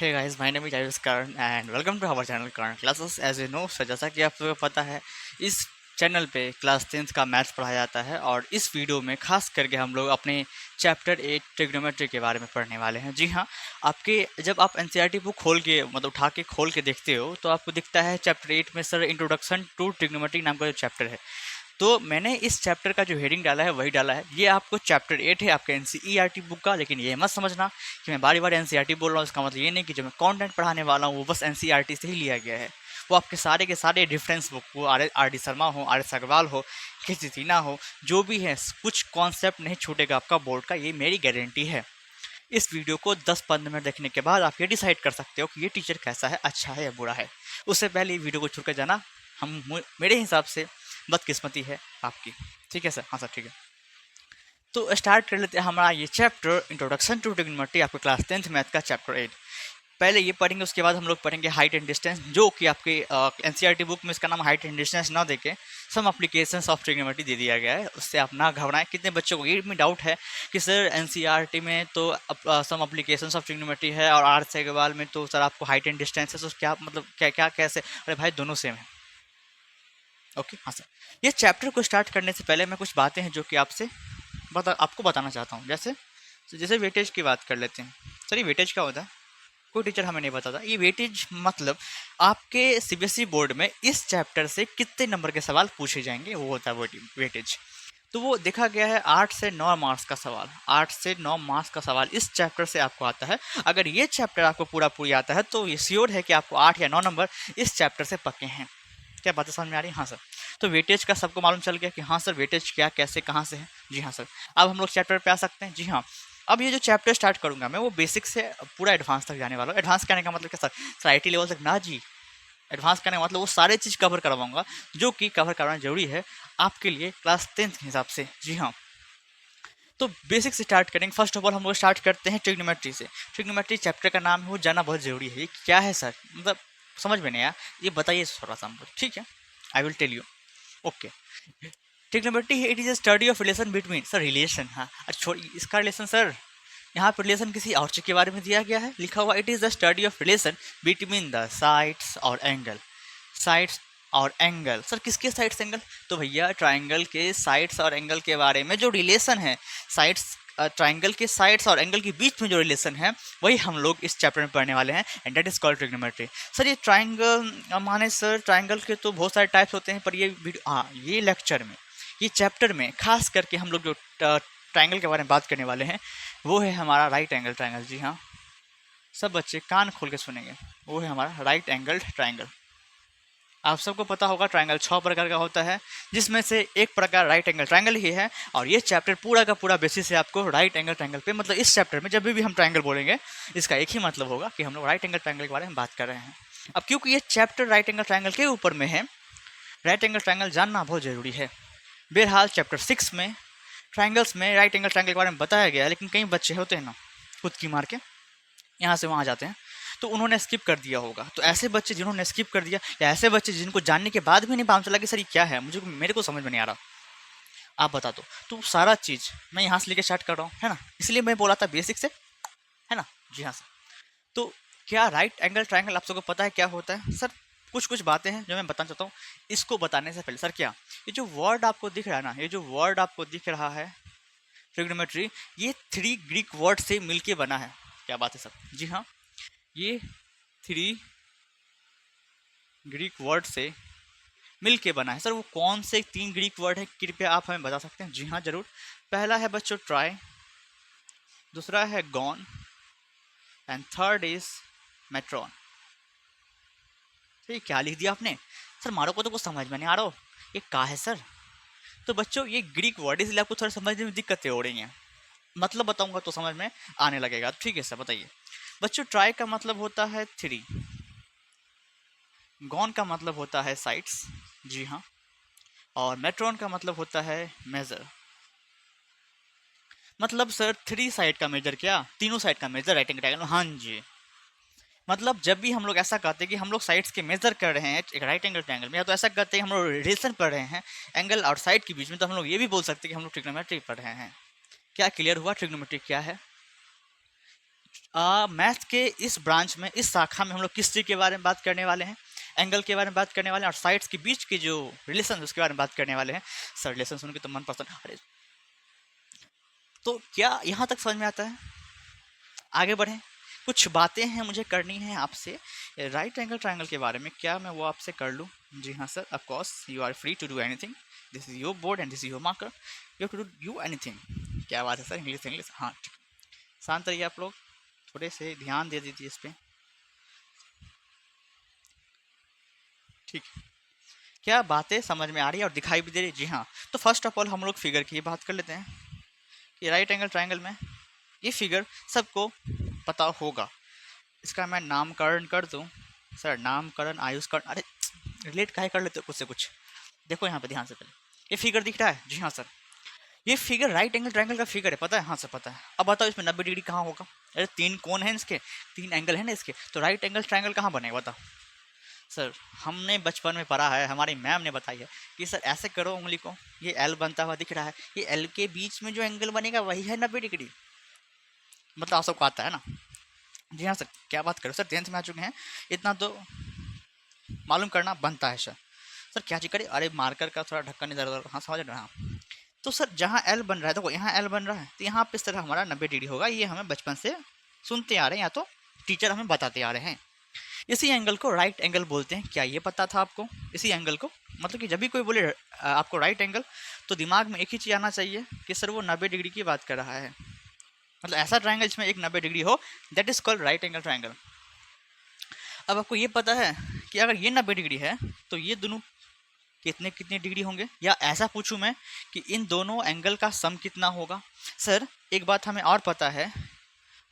Hey guys, my name is Ayush Karan and welcome to our channel Karan Classes. As you know, so जैसा कि आप लोगों को पता है, इस चैनल पे क्लास 10th का मैथ्स पढ़ाया जाता है और इस वीडियो में खास करके हम लोग अपने चैप्टर 8 ट्रिग्नोमेट्री के बारे में पढ़ने वाले हैं। जी हाँ, आपके जब आप एनसीईआरटी बुक खोल के उठा के खोल के देखते हो तो आपको दिखता है चैप्टर 8 में सर इंट्रोडक्शन टू ट्रिग्नोमेट्री नाम का जो चैप्टर है। तो मैंने इस चैप्टर का जो हेडिंग डाला है वही डाला है। ये आपको चैप्टर 8 है आपके एनसीईआरटी बुक का, लेकिन ये मत समझना कि मैं बारी बारी एनसीईआरटी बोल रहा हूँ। इसका मतलब ये नहीं कि जो मैं कंटेंट पढ़ाने वाला हूँ वो बस एनसीईआरटी से ही लिया गया है। वो आपके सारे के सारे रेफरेंस बुक, वो आर डी शर्मा हो, आर एस अग्रवाल हो, के सीना हो, जो भी है कुछ कॉन्सेप्ट नहीं छूटेगा आपका बोर्ड का, ये मेरी गारंटी है। इस वीडियो को 10-15 मिनट देखने के बाद आप ये डिसाइड कर सकते हो कि ये टीचर कैसा है, अच्छा है या बुरा है। उससे पहले ये वीडियो को छोड़ कर जाना मेरे हिसाब से बदकिस्मती है आपकी। ठीक है सर? हाँ सर, ठीक है। तो स्टार्ट कर लेते हैं हमारा ये चैप्टर इंट्रोडक्शन टू ट्रिग्नोमेट्री, आपके क्लास 10th मैथ का चैप्टर 8। पहले ये पढ़ेंगे, उसके बाद हम लोग पढ़ेंगे हाइट एंड डिस्टेंस, जो कि आपके एनसीईआरटी बुक में इसका नाम हाइट एंड डिस्टेंस ना देके सम एप्लीकेशंस ऑफ ट्रिग्नोमेट्री दे दिया गया है। उससे आप ना घबराएं। कितने बच्चों को ये भी डाउट है कि सर एनसीईआरटी में तो सम एप्लीकेशंस ऑफ ट्रिग्नोमेट्री है और आर एस अग्रवाल में तो सर आपको हाइट एंड डिस्टेंस है, तो क्या मतलब क्या क्या कैसे? अरे भाई, दोनों सेम है। ओके, हाँ सर। ये चैप्टर को स्टार्ट करने से पहले मैं कुछ बातें हैं जो कि आपको बताना चाहता हूँ। जैसे वेटेज की बात कर लेते हैं। सर, ये वेटेज क्या होता है? कोई टीचर हमें नहीं बताता। ये वेटेज मतलब आपके सीबीएसई बोर्ड में इस चैप्टर से कितने नंबर के सवाल पूछे जाएंगे, वो होता है वेटेज। तो वो देखा गया है 8 से 9 मार्क्स का सवाल, 8 से 9 मार्क्स का सवाल इस चैप्टर से आपको आता है। अगर ये चैप्टर आपको पूरा आता है तो ये श्योर है कि आपको 8 या 9 नंबर इस चैप्टर से पक्के हैं। क्या बातें समझ में आ रही है? हाँ सर। तो वेटेज का सबको मालूम चल गया कि हाँ सर, वेटेज क्या, कैसे, कहाँ से है। जी हाँ सर। अब हम लोग चैप्टर पे आ सकते हैं। जी हाँ। अब ये जो चैप्टर स्टार्ट करूंगा मैं, वो बेसिक से पूरा एडवांस तक जाने वाला हूँ। एडवांस कहने का मतलब क्या सर? आईटी लेवल तक ना जी। एडवांस करने का मतलब वो सारे चीज़ कवर करवाऊंगा जो कि कवर करवाना जरूरी है आपके लिए क्लास 10th के हिसाब से। जी हाँ। तो बेसिक से स्टार्ट करेंगे। फर्स्ट ऑफ ऑल हम लोग स्टार्ट करते हैं ट्रिग्नोमेट्री से। ट्रिग्नोमेट्री चैप्टर का नाम है, वो जानना बहुत जरूरी है। ये क्या है सर? मतलब समझ में नहीं आया, ये बताइए थोड़ा सा हमको। ठीक है, I will tell you. Okay. Trigonometry it is a study of relation between, sir relation, हाँ अच्छा इसका रिलेशन सर, यहाँ पर रिलेशन किसी और चीज के बारे में दिया गया है, लिखा हुआ it is the study of relation between the sides और एंगल। साइड्स और एंगल, सर किसके साइड्स एंगल? तो भैया ट्राइंगल के साइड्स और एंगल के बारे में जो रिलेशन है, साइड्स ट्राइंगल के साइड्स और एंगल के बीच में जो रिलेशन है, वही हम लोग इस चैप्टर में पढ़ने वाले हैं, and that is called trigonometry. Sir ये ट्राइंगल माने सर ट्राइंगल के तो बहुत सारे टाइप्स होते हैं, पर ये लेक्चर में, ये चैप्टर में खास करके हम लोग जो ट्राइंगल के बारे में बात करने वाले हैं वो है हमारा राइट एंगल ट्राइंगल। जी हाँ, सब बच्चे कान खोल के सुनेंगे। वो है हमारा राइट एंगल ट्राइंगल। आप सबको पता होगा ट्राइंगल 6 प्रकार का होता है, जिसमें से एक प्रकार राइट एंगल ट्राइंगल ही है। और ये चैप्टर पूरा का पूरा बेसिस है आपको राइट एंगल ट्राइंगल पे। मतलब इस चैप्टर में जब भी हम ट्राइंगल बोलेंगे, इसका एक ही मतलब होगा कि हम लोग राइट एंगल ट्राइंगल के बारे में बात कर रहे हैं। अब क्योंकि ये चैप्टर राइट एंगल ट्राइंगल के ऊपर में है, राइट एंगल ट्राइंगल जानना बहुत जरूरी है। बहरहाल चैप्टर 6 में ट्राइंगल्स में राइट एंगल ट्राइंगल के बारे में बताया गया है, लेकिन कई बच्चे होते हैं ना, खुद की मार के यहाँ से वहाँ जाते हैं, तो उन्होंने स्किप कर दिया होगा। तो ऐसे बच्चे जिन्होंने स्किप कर दिया, या ऐसे बच्चे जिनको जानने के बाद भी नहीं पता चला कि सर ये क्या है, मेरे को समझ में नहीं आ रहा, आप बता दो। तो सारा चीज़ मैं यहाँ से लेके स्टार्ट कर रहा हूँ, है ना, इसलिए मैं बोला था बेसिक से, है ना। जी हाँ सर। तो क्या राइट एंगल ट्राइंगल आप सबको पता है क्या होता है? सर कुछ कुछ बातें हैं जो मैं बताना चाहता हूँ। इसको बताने से पहले सर, क्या ये जो वर्ड आपको दिख रहा है ना, ये जो वर्ड आपको दिख रहा है ट्रिग्नोमेट्री, ये 3 ग्रीक वर्ड से मिलके बना है। क्या बात है सर? जी हाँ, ये 3 ग्रीक वर्ड से मिलके बना है। सर वो कौन से 3 ग्रीक वर्ड है, कृपया आप हमें बता सकते हैं? जी हाँ जरूर। पहला है बच्चों ट्राई, दूसरा है गॉन, एंड थर्ड इज मेट्रॉन। तो ये क्या लिख दिया आपने? सर मारो को तो कुछ समझ में नहीं आ रहा हो, ये क्या है सर? तो बच्चों ये ग्रीक वर्ड, इसलिए आपको थोड़ा समझने में दिक्कतें हो रही हैं। मतलब बताऊंगा तो समझ में आने लगेगा। ठीक है सर, बताइए। बच्चों ट्राई का मतलब होता है 3, गॉन का मतलब होता है साइड्स, जी हाँ, और मेट्रॉन का मतलब होता है मेजर। मतलब सर 3 साइड का मेजर, क्या तीनों साइड का मेजर राइट एंगल ट्रायंगल? हाँ जी। मतलब जब भी हम लोग ऐसा कहते हैं कि हम लोग साइड्स के मेजर कर रहे हैं एक राइट एंगल ट्रायंगल में, या तो ऐसा कहते हैं हम लोग रिलेशन पढ़ रहे हैं एंगल और साइड के बीच में, तो हम लोग ये भी बोल सकते हैं कि हम लोग ट्रिग्नोमेट्री पढ़ रहे हैं। क्या क्लियर हुआ ट्रिग्नोमेट्री क्या है? मैथ के इस ब्रांच में, इस शाखा में हम लोग किस चीज़ के बारे में बात करने वाले हैं? एंगल के बारे में बात करने वाले हैं, और साइड्स के बीच के जो रिलेशन उसके बारे में बात करने वाले हैं। सर रिलेशन सुन के तो मन पसंद, अरे तो क्या यहाँ तक समझ में आता है? आगे बढ़ें, कुछ बातें हैं मुझे करनी है आपसे राइट एंगल ट्रायंगल के बारे में। क्या मैं वो आपसे कर लूँ? जी हाँ sir, of course you are free to do anything. This is your board and this is your marker, you to do anything. क्या बात है सर, इंग्लिश इंग्लिश, हाँ ठीक। शांत रहिए आप लोग, थोड़े से ध्यान दे दीजिए इस पर। ठीक, क्या बातें समझ में आ रही है और दिखाई भी दे रही है? जी हाँ। तो फर्स्ट ऑफ ऑल हम लोग फिगर की बात कर लेते हैं कि राइट एंगल ट्रायंगल में ये फिगर सबको पता होगा। इसका मैं नामकरण कर दूं सर, नामकरण आयुष्करण, अरे रिलेट काहे कर लेते हो कुछ से कुछ। देखो यहाँ पे ध्यान से, पहले ये फिगर दिख रहा है? जी हाँ सर, ये फिगर राइट एंगल ट्रायंगल का फिगर है, पता है? हाँ सर पता है। अब बताओ इसमें 90 डिग्री कहाँ होगा? अरे 3 कोण हैं इसके, 3 एंगल है ना इसके, तो राइट एंगल ट्रायंगल कहाँ बनेगा बताओ? सर हमने बचपन में पढ़ा है, हमारी मैम ने बताई है कि सर ऐसे करो उंगली को, ये एल बनता हुआ दिख रहा है, ये एल के बीच में जो एंगल बनेगा वही है 90 डिग्री। मतलब आप सबको आता है ना? जी हाँ सर, क्या बात करो सर, 10th में आ चुके हैं, इतना तो मालूम करना बनता है सर। सर क्या चीज करे, अरे मार्कर का थोड़ा ढक्कन इधर उधर, हाँ समझ रहा हूँ। तो सर जहाँ एल बन रहा है, देखो यहाँ एल बन रहा है, तो यहाँ पे इस तरह हमारा 90 डिग्री होगा। ये हमें बचपन से सुनते आ रहे हैं, या तो टीचर हमें बताते आ रहे हैं। इसी एंगल को राइट एंगल बोलते हैं। क्या ये पता था आपको? इसी एंगल को, मतलब कि जब भी कोई बोले आपको राइट एंगल, तो दिमाग में एक ही चीज़ आना चाहिए कि सर वो 90 डिग्री की बात कर रहा है। मतलब ऐसा ट्रायंगल जिसमें एक 90 डिग्री हो, that is called right angle triangle. अब आपको ये पता है कि अगर ये 90 डिग्री है तो ये दोनों कितने कितने डिग्री होंगे? या ऐसा पूछूं मैं कि इन दोनों एंगल का सम कितना होगा? सर एक बात हमें और पता है,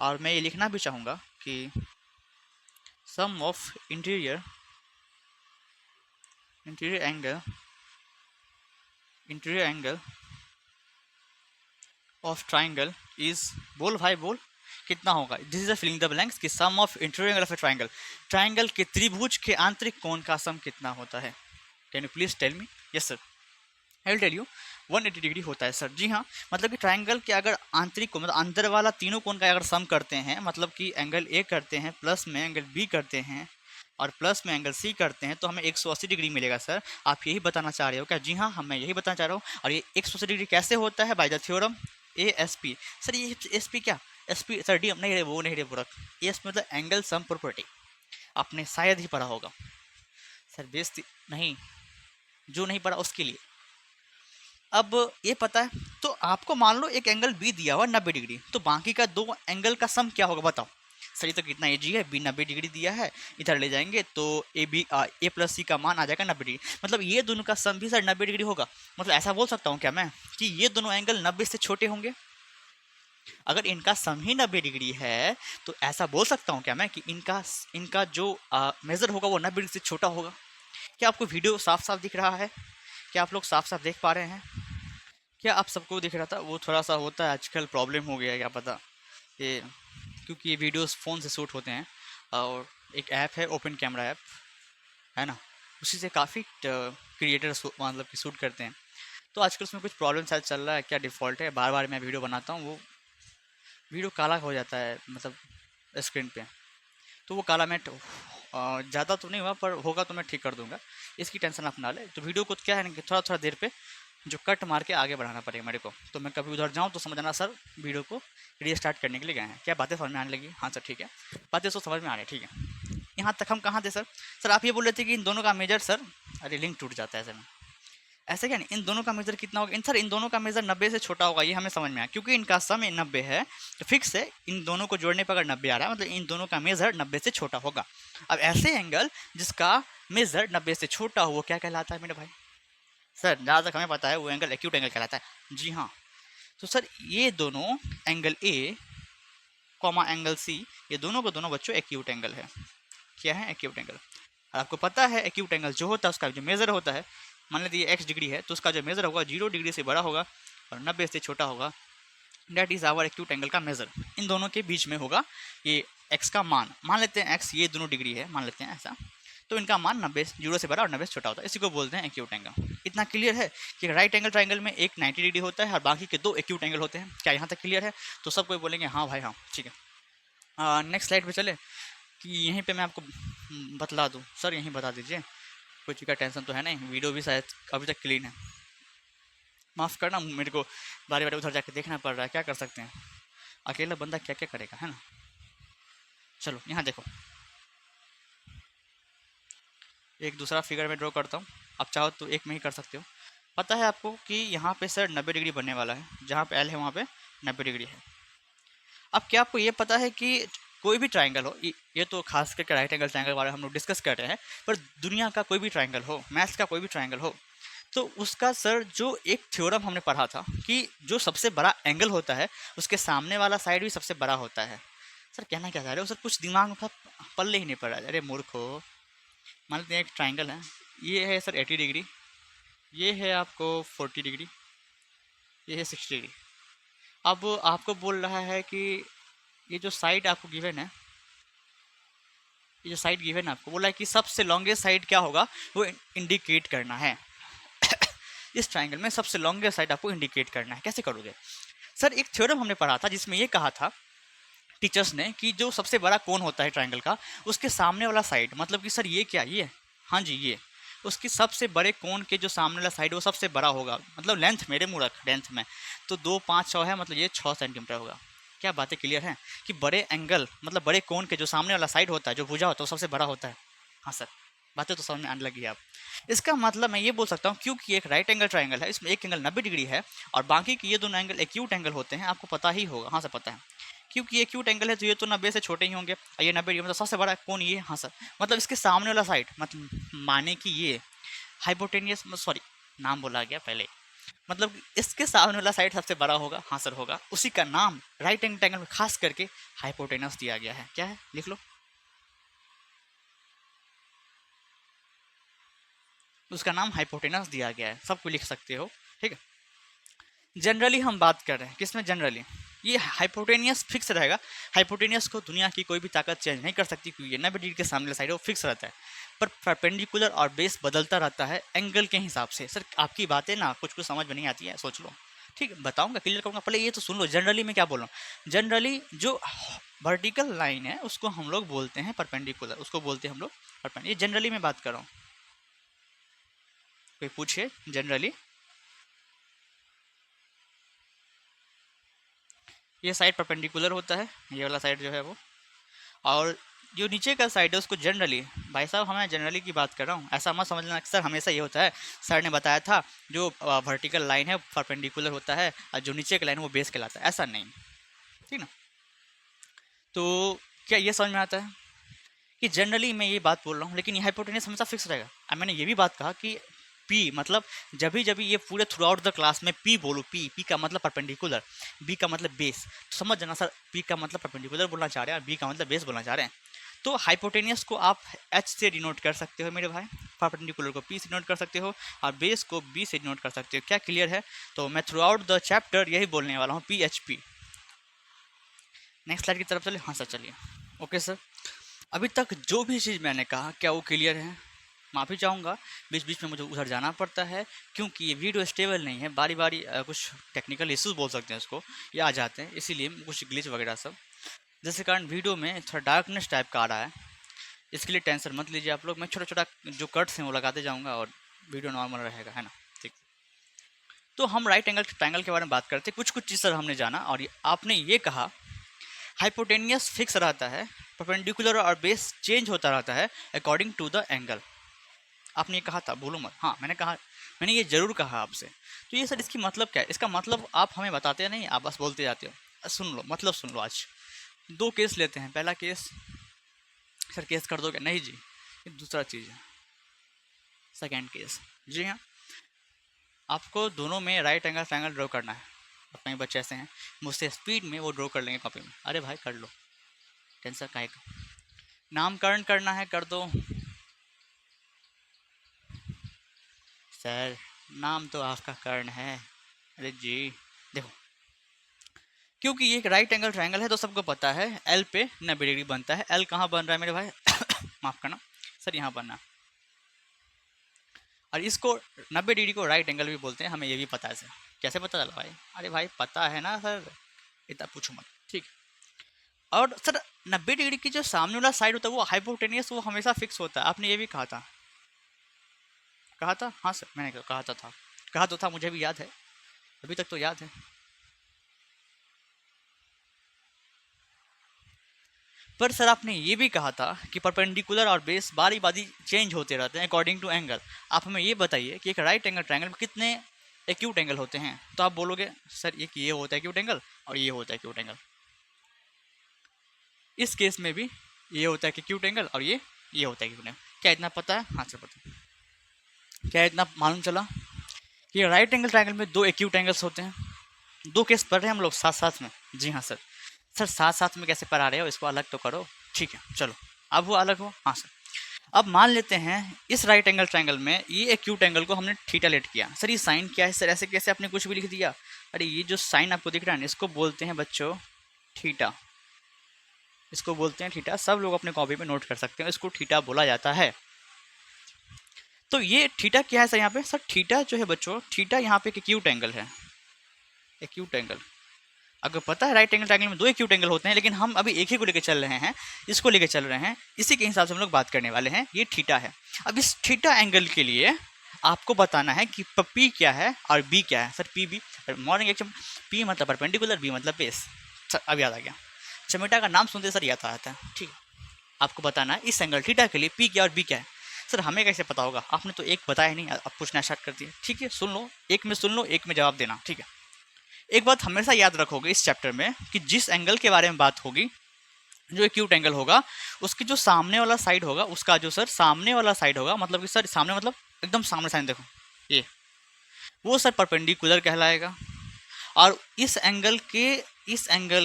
और मैं ये लिखना भी चाहूँगा कि sum of interior angle of triangle is, बोल भाई बोल, कितना होगा? This is a filling the blanks कि sum of interior angle of a triangle, triangle के त्रिभुज के आंतरिक कोण का सम कितना होता है? Can you please tell me? Yes sir, I will tell you, 180 degree होता है सर। जी हाँ, मतलब कि ट्राइंगल के अगर आंतरिक कोण, मतलब अंदर वाला तीनों कोण का अगर सम करते हैं, मतलब कि एंगल ए करते हैं, प्लस में एंगल बी करते हैं, और प्लस में एंगल सी करते हैं, तो हमें 180 डिग्री मिलेगा सर। आप यही बताना चाह रहे हो क्या? जी हाँ, मैं यही बताना चाह रहा हूँ। और ये 180 डिग्री कैसे होता है? By the theorem A S P. Sir ये एस पी क्या? एस पी सर डी नहीं, वो नहीं रे पूरक, एस मतलब एंगल सम प्रॉपर्टी, आपने शायद ही पढ़ा होगा सर। बेइज्जती नहीं, जो नहीं पढ़ा उसके लिए। अब ये पता है, तो आपको मान लो एक एंगल बी दिया हुआ 90 डिग्री, तो बाकी का दो एंगल का सम क्या होगा बताओ? सर ये तो कितना ए जी है, बी 90 डिग्री दिया है, इधर ले जाएंगे तो ए प्लस सी का मान आ जाएगा 90 डिग्री। मतलब ये दोनों का सम भी सर 90 डिग्री होगा। मतलब ऐसा बोल सकता हूँ क्या मैं कि ये दोनों एंगल 90 से छोटे होंगे? अगर इनका सम ही 90 डिग्री है, तो ऐसा बोल सकता हूँ क्या मैं कि इनका इनका जो मेजर होगा वो 90 डिग्री से छोटा होगा? क्या आपको वीडियो साफ साफ दिख रहा है? क्या आप लोग साफ साफ देख पा रहे हैं? क्या आप सबको दिख रहा था? वो थोड़ा सा होता है आजकल, प्रॉब्लम हो गया है, क्या पता ये, क्योंकि ये वीडियोस फ़ोन से शूट होते हैं, और एक ऐप है ओपन कैमरा ऐप, है ना, उसी से काफ़ी क्रिएटर्स मतलब कि शूट करते हैं। तो आजकल उसमें कुछ प्रॉब्लम शायद चल रहा है, क्या डिफ़ॉल्ट है, बार बार मैं वीडियो बनाता हूँ, वो वीडियो काला हो जाता है मतलब स्क्रीन पे। तो वो काला मैं ज़्यादा तो नहीं हुआ, पर होगा तो मैं ठीक कर दूंगा, इसकी टेंशन आप ना ले। तो वीडियो को क्या है ना कि थोड़ा थोड़ा देर पे जो कट मार के आगे बढ़ाना पड़ेगा मेरे को। तो मैं कभी उधर जाऊँ तो समझना सर वीडियो को रीस्टार्ट करने के लिए गए हैं। क्या बातें समझ में आने लगी? हाँ सर ठीक है, बातें तो समझ में आ रही है, ठीक है। यहाँ तक हम कहाँ थे सर? सर आप ये बोल रहे थे कि इन दोनों का मेजर, सर अरे लिंक टूट जाता है ऐसे में, ऐसे क्या नहीं, इन दोनों का मेजर कितना होगा? सर इन दोनों का मेजर 90 से छोटा होगा, ये हमें समझ में आया, क्योंकि इनका सम 90 है, तो फिक्स है इन दोनों को जोड़ने पर अगर 90 आ रहा है, मतलब इन दोनों का मेजर 90 से छोटा होगा। अब ऐसे एंगल जिसका मेजर 90 से छोटा हो वो क्या कहलाता है मेरे भाई? सर जहाँ तक हमें पता है वो एंगल एक्यूट एंगल कहलाता है। जी हाँ, तो सर ये दोनों angle A comma angle C, ये दोनों को दोनों बच्चों एक्यूट एंगल है। क्या है? Acute angle. आपको पता है एक्यूट एंगल जो होता है उसका जो मेजर होता है, मान लीजिए एक्स डिग्री है, तो उसका जो मेजर होगा 0 डिग्री से बड़ा होगा और 90 से छोटा होगा। That is our acute angle का मेजर। इन दोनों के बीच में होगा ये एक्स का मान लेते हैं एक्स ये दोनों डिग्री है, मान लेते हैं ऐसा, तो इनका मान 90 0 से बड़ा और 90 से छोटा होता है, इसी को बोलते हैं एक्यूट एंगल। इतना क्लियर है कि राइट एंगल ट्राइंगल में एक 90 डिग्री होता है और बाकी के दो एक्यूट एंगल होते हैं। क्या यहाँ तक क्लियर है? तो सब कोई बोलेंगे हाँ भाई हाँ, ठीक है। नेक्स्ट स्लाइड पे चले कि यहीं पे मैं आपको बतला दूँ। सर यहीं बता दीजिए, कोई चीज़ का टेंशन तो है नहीं, वीडियो भी शायद अभी तक क्लीन है। माफ़ करना, मेरे को बारी बारी उधर जाके देखना पड़ रहा है, क्या कर सकते हैं, अकेला बंदा क्या क्या करेगा, है ना। चलो यहाँ देखो, एक दूसरा फिगर में ड्रॉ करता हूँ, आप चाहो तो एक में ही कर सकते हो। पता है आपको कि यहाँ पे सर 90 डिग्री बनने वाला है, जहाँ पे एल है वहाँ पे 90 डिग्री है। अब क्या आपको ये पता है कि कोई भी ट्राइंगल हो, ये तो खास करके राइट एंगल ट्राइंगल के बारे में हम लोग डिस्कस कर रहे हैं, पर दुनिया का कोई भी ट्राइंगल हो, मैथ्स का कोई भी ट्राइंगल हो, तो उसका सर जो एक थ्योरम हमने पढ़ा था कि जो सबसे बड़ा एंगल होता है उसके सामने वाला साइड भी सबसे बड़ा होता है। सर कहना क्या चाह रहे हो सर, कुछ दिमाग में पल्ले ही नहीं पड़ रहा है। अरे मूर्खो, मान लेते हैं एक ट्राइंगल है, ये है सर 80 डिग्री, ये है आपको 40 डिग्री, ये है 60 डिग्री। अब आपको बोल रहा है कि ये जो साइड आपको गिवन है, ये जो साइड गिवन है आपको बोला है कि सबसे लॉन्गेस्ट साइड क्या होगा वो इंडिकेट करना है। इस ट्राइंगल में सबसे लॉन्गेस्ट साइड आपको इंडिकेट करना है, कैसे करोगे सर? एक थ्योरम हमने पढ़ा था जिसमें ये कहा था टीचर्स ने कि जो सबसे बड़ा कोण होता है ट्राइंगल का, उसके सामने वाला साइड, मतलब कि सर ये क्या, ये, हाँ जी ये, उसकी सबसे बड़े कोण के जो सामने वाला साइड वो सबसे बड़ा होगा, मतलब लेंथ, मेरे मूर्ख लेंथ में तो 2 5 100 है, मतलब ये 6 सेंटीमीटर होगा। क्या बातें क्लियर हैं कि बड़े एंगल मतलब बड़े कोण के जो सामने वाला साइड होता है, जो भुजा होता है, वो सबसे बड़ा होता है। हाँ सर, बातें तो समझ में आने लगी है आप। इसका मतलब मैं ये बोल सकता हूँ, क्योंकि एक राइट एंगल ट्राइंगल है, इसमें एक एंगल 90 डिग्री है और बाकी के ये दोनों एंगल एक्यूट एंगल होते हैं, आपको पता ही होगा। हाँ सर पता है, क्योंकि ये एक्यूट एंगल है तो ये तो 90 से छोटे ही होंगे, और ये 90 डिग्री मतलब सबसे बड़ा कौन, ये। हाँ सर, मतलब इसके सामने वाला साइड, मतलब माने कि ये हाइपोटेनियस, सॉरी नाम बोला गया पहले, मतलब इसके सामने वाला साइड सबसे बड़ा होगा। हाँ सर होगा, उसी का नाम राइट एंगल ट्रायंगल में खास करके हाइपोटेनस दिया गया है। क्या है, लिख लो, उसका नाम हाइपोटेनस दिया गया है, सबको लिख सकते हो, ठीक है। जनरली हम बात कर रहे हैं किसमें, जनरली ये हाइपोटेनियस फिक्स रहेगा। हाइपोटेनियस को दुनिया की कोई भी ताकत चेंज नहीं कर सकती, क्योंकि 90 डिग्री के सामने साइड वो फिक्स रहता है, पर परपेंडिकुलर और बेस बदलता रहता है एंगल के हिसाब से। सर आपकी बातें ना कुछ कुछ समझ में नहीं आती है, सोच लो, ठीक है बताऊंगा, क्लियर करूंगा, पहले ये तो सुन लो जनरली मैं क्या बोल रहा हूँ। जनरली जो वर्टिकल लाइन है उसको हम लोग बोलते हैं परपेंडिकुलर, उसको बोलते हैं हम लोग परपेंडिकुलर, ये जनरली मैं बात कर रहा हूँ। कोई पूछे जनरली, ये साइड परपेंडिकुलर होता है, ये वाला साइड जो है वो, और जो नीचे का साइड है उसको जनरली, भाई साहब हमें जनरली की बात कर रहा हूँ, ऐसा मत समझना कि सर हमेशा ये होता है। सर ने बताया था जो वर्टिकल लाइन है परपेंडिकुलर होता है और जो नीचे का लाइन है वो बेस कहलाता है, ऐसा नहीं, ठीक ना। तो क्या ये समझ में आता है कि जनरली मैं ये बात बोल रहा हूँ, लेकिन ये हाइपोटेनस हमेशा फिक्स रहेगा। अब मैंने ये भी बात कहा कि पी मतलब जब भी ये पूरे थ्रू आउट द क्लास में पी बोलो, पी का मतलब परपेंडिकुलर, बी का मतलब बेस, तो समझ जाना सर पी का मतलब परपेंडिकुलर बोलना चाह रहे हैं और बी का मतलब बेस बोलना चाह रहे हैं। तो हाइपोटेनियस को आप एच से डिनोट कर सकते हो मेरे भाई, परपेंडिकुलर को पी से डिनोट कर सकते हो और बेस को बी से डिनोट कर सकते हो। क्या क्लियर है? तो मैं थ्रू आउट द चैप्टर यही बोलने वाला हूँ, P H P. Next slide की तरफ चलिए। हाँ सर चलिए, ओके सर। अभी तक जो भी चीज़ मैंने कहा क्या वो क्लियर है? माफ़ी चाहूँगा, बीच बीच में मुझे उधर जाना पड़ता है क्योंकि ये वीडियो स्टेबल नहीं है, बारी बारी कुछ टेक्निकल इश्यूज बोल सकते हैं इसको, ये आ जाते हैं, इसीलिए कुछ ग्लिच वगैरह सब, जिसके कारण वीडियो में थोड़ा डार्कनेस टाइप का आ रहा है। इसके लिए टेंशन मत लीजिए आप लोग, मैं छोटा छोटा जो कट्स हैं वो लगाते जाऊँगा और वीडियो नॉर्मल रहेगा, है ना, ठीक। तो हम राइट एंगल ट्रायंगल के बारे में बात करते हैं, कुछ कुछ चीज़ सर हमने जाना, और आपने ये कहा हाइपोटेनियस फिक्स रहता है, परपेंडिकुलर और बेस चेंज होता रहता है अकॉर्डिंग टू द एंगल। आपने ये कहा था, बोलो मत, हाँ मैंने कहा, मैंने ये जरूर कहा आपसे। तो ये सर इसकी मतलब क्या है? इसका मतलब आप हमें बताते नहीं, आप बस बोलते जाते हो। सुन लो, मतलब सुन लो, आज दो केस लेते हैं। पहला केस, सर केस कर दोगे? नहीं जी, ये दूसरा चीज़ है। सेकेंड केस, जी हाँ, आपको दोनों में राइट एंगल ट्रायंगल ड्रॉ करना है। अपने बच्चे ऐसे हैं, मुझसे स्पीड में वो ड्रॉ कर लेंगे कॉपी में। अरे भाई कर लो, टेंशन काहे का, नामकरण करना है कर दो। सर नाम तो आपका कर्ण है। अरे जी देखो, क्योंकि ये एक राइट एंगल ट्रायंगल है तो सबको पता है एल पे 90 डिग्री बनता है। एल कहाँ बन रहा है मेरे भाई? माफ़ करना सर, यहाँ बनना, और इसको 90 डिग्री को राइट एंगल भी बोलते हैं, हमें ये भी पता है सर। कैसे पता चला भाई? अरे भाई पता है ना सर, इतना पूछो मत, ठीक। और सर 90 डिग्री की जो सामने वाला साइड होता है वो हाइपोटेनियस, वो हमेशा फिक्स होता है। आपने ये भी कहा था, कहा था? हाँ सर मैंने कहा था, कहा तो था, मुझे भी याद है, अभी तक तो याद है। पर सर आपने ये भी कहा था कि परपेंडिकुलर और बेस बारी बारी चेंज होते रहते हैं अकॉर्डिंग टू एंगल। आप हमें ये बताइए कि एक राइट एंगल ट्रायंगल में कितने एक्यूट एंगल होते हैं? तो आप बोलोगे सर ये होता है एक्यूट एंगल और ये होता है एक्यूट एंगल। इस केस में भी ये होता है एक्यूट एंगल और ये होता है एक्यूट एंगल। क्या इतना पता है? हाँ सर पता। क्या इतना मालूम चला कि राइट एंगल ट्रायंगल में दो एक्यूट एंगल्स होते हैं? दो केस पढ़ रहे हैं हम लोग साथ साथ में। जी हाँ सर। सर साथ साथ में कैसे पढ़ा रहे हो, इसको अलग तो करो। ठीक है चलो, अब वो अलग हो। हाँ सर, अब मान लेते हैं इस राइट एंगल ट्रायंगल में ये एक्यूट एंगल को हमने थीटा लेट किया। सर ये साइन क्या है? सर ऐसे कैसे आपने कुछ भी लिख दिया? अरे ये जो साइन आपको दिख रहा है ना, इसको बोलते हैं बच्चों थीटा। इसको बोलते हैं थीटा। सब लोग अपने कॉपी में नोट कर सकते हैं, इसको थीटा बोला जाता है। तो ये थीटा क्या है सर यहाँ पे? सर थीटा जो है बच्चों, थीटा यहाँ पे एक एक्यूट एंगल है। एक्यूट एंगल, अगर पता है राइट एंगल ट्रायंगल में दो एक्यूट एंगल होते हैं, लेकिन हम अभी एक ही को लेकर चल रहे हैं, इसको लेकर चल रहे हैं, इसी के हिसाब से हम लोग बात करने वाले हैं। ये थीटा है। अब इस थीटा एंगल के लिए आपको बताना है कि पी क्या है और बी क्या है। सर पी बी मॉर्निंग एक्शन, पी मतलब परपेंडिकुलर, बी मतलब बेस। सर अब याद आ गया, चमेटा का नाम सुनते सर याद आता है। ठीक है, आपको बताना है इस एंगल थीटा के लिए पी क्या और बी क्या है। सर हमें कैसे पता होगा? आपने तो एक बताया नहीं, अब पूछना स्टार्ट कर दिया। ठीक है सुन लो, एक में सुन लो, एक में जवाब देना। ठीक है, एक बात हमेशा याद रखोगे इस चैप्टर में कि जिस एंगल के बारे में बात होगी, जो एक्यूट एंगल होगा, उसकी जो सामने वाला साइड होगा, उसका जो सर सामने वाला साइड होगा, मतलब कि सर सामने मतलब एकदम सामने साइड देखो ये, वो सर परपेंडिकुलर कहलाएगा। और इस एंगल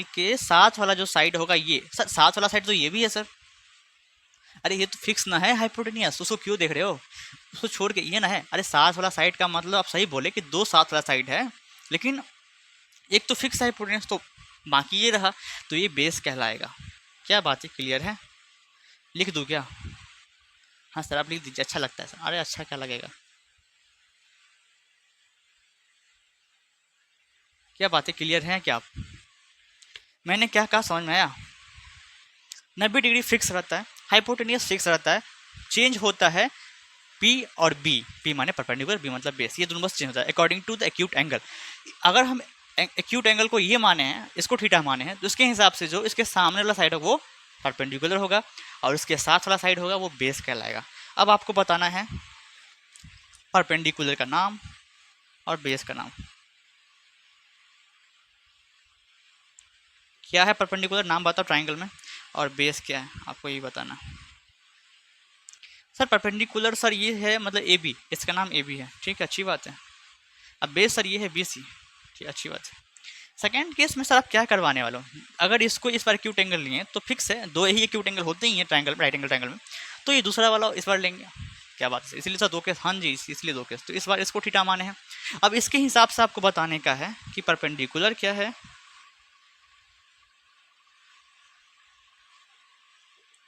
के साथ वाला जो साइड होगा, ये सर साथ वाला साइड तो ये भी है सर। अरे ये तो फिक्स ना है हाइपोटेनियस, उसको क्यों देख रहे हो? उसको छोड़ के ये ना है। अरे साथ वाला साइड का मतलब आप सही बोले कि दो साथ वाला साइड है, लेकिन एक तो फिक्स है हाइपोटेनस, तो बाकी ये रहा, तो ये बेस कहलाएगा। क्या बात है, क्लियर है? लिख दूँ क्या? हाँ सर आप लिख दीजिए, अच्छा लगता है सर। अरे अच्छा क्या लगेगा, क्या बात है, क्लियर है क्या आप? मैंने क्या कहा समझ में आया? 90 डिग्री फिक्स रहता है, हाइपोटेनियस फिक्स रहता है, चेंज होता है पी और बी। पी माने परपेंडिकुलर, बी मतलब बेस, ये दोनों बस चेंज होता है according to the acute angle. अगर हम एक्यूट एंगल को ये माने हैं, इसको थीटा माने हैं, तो उसके हिसाब से जो इसके सामने वाला साइड होगा वो परपेंडिकुलर होगा और इसके साथ वाला साइड होगा वो बेस कहलाएगा। अब आपको बताना है परपेंडिकुलर का नाम और बेस का नाम। क्या है परपेंडिकुलर नाम बताओ ट्राइंगल में, और बेस क्या है आपको ये बताना। सर परपेंडिकुलर सर ये है मतलब ए बी, इसका नाम ए बी है। ठीक है अच्छी बात है। अब बेस सर ये है बी सी। ठीक अच्छी बात है। सेकेंड केस में सर आप क्या करवाने वाले हो? अगर इसको इस बार एक्यूट एंगल लिए तो फिक्स है, दो ही एक्यूट एंगल होते ही हैं ट्रायंगल में, राइट एंगल ट्रायंगल में, तो ये दूसरा वाला इस बार लेंगे। क्या बात है, इसलिए सर दो केस। हाँ जी इसलिए दो केस, तो इस बार इसको थीटा माने हैं। अब इसके हिसाब से आपको बताने का है कि परपेंडिकुलर क्या है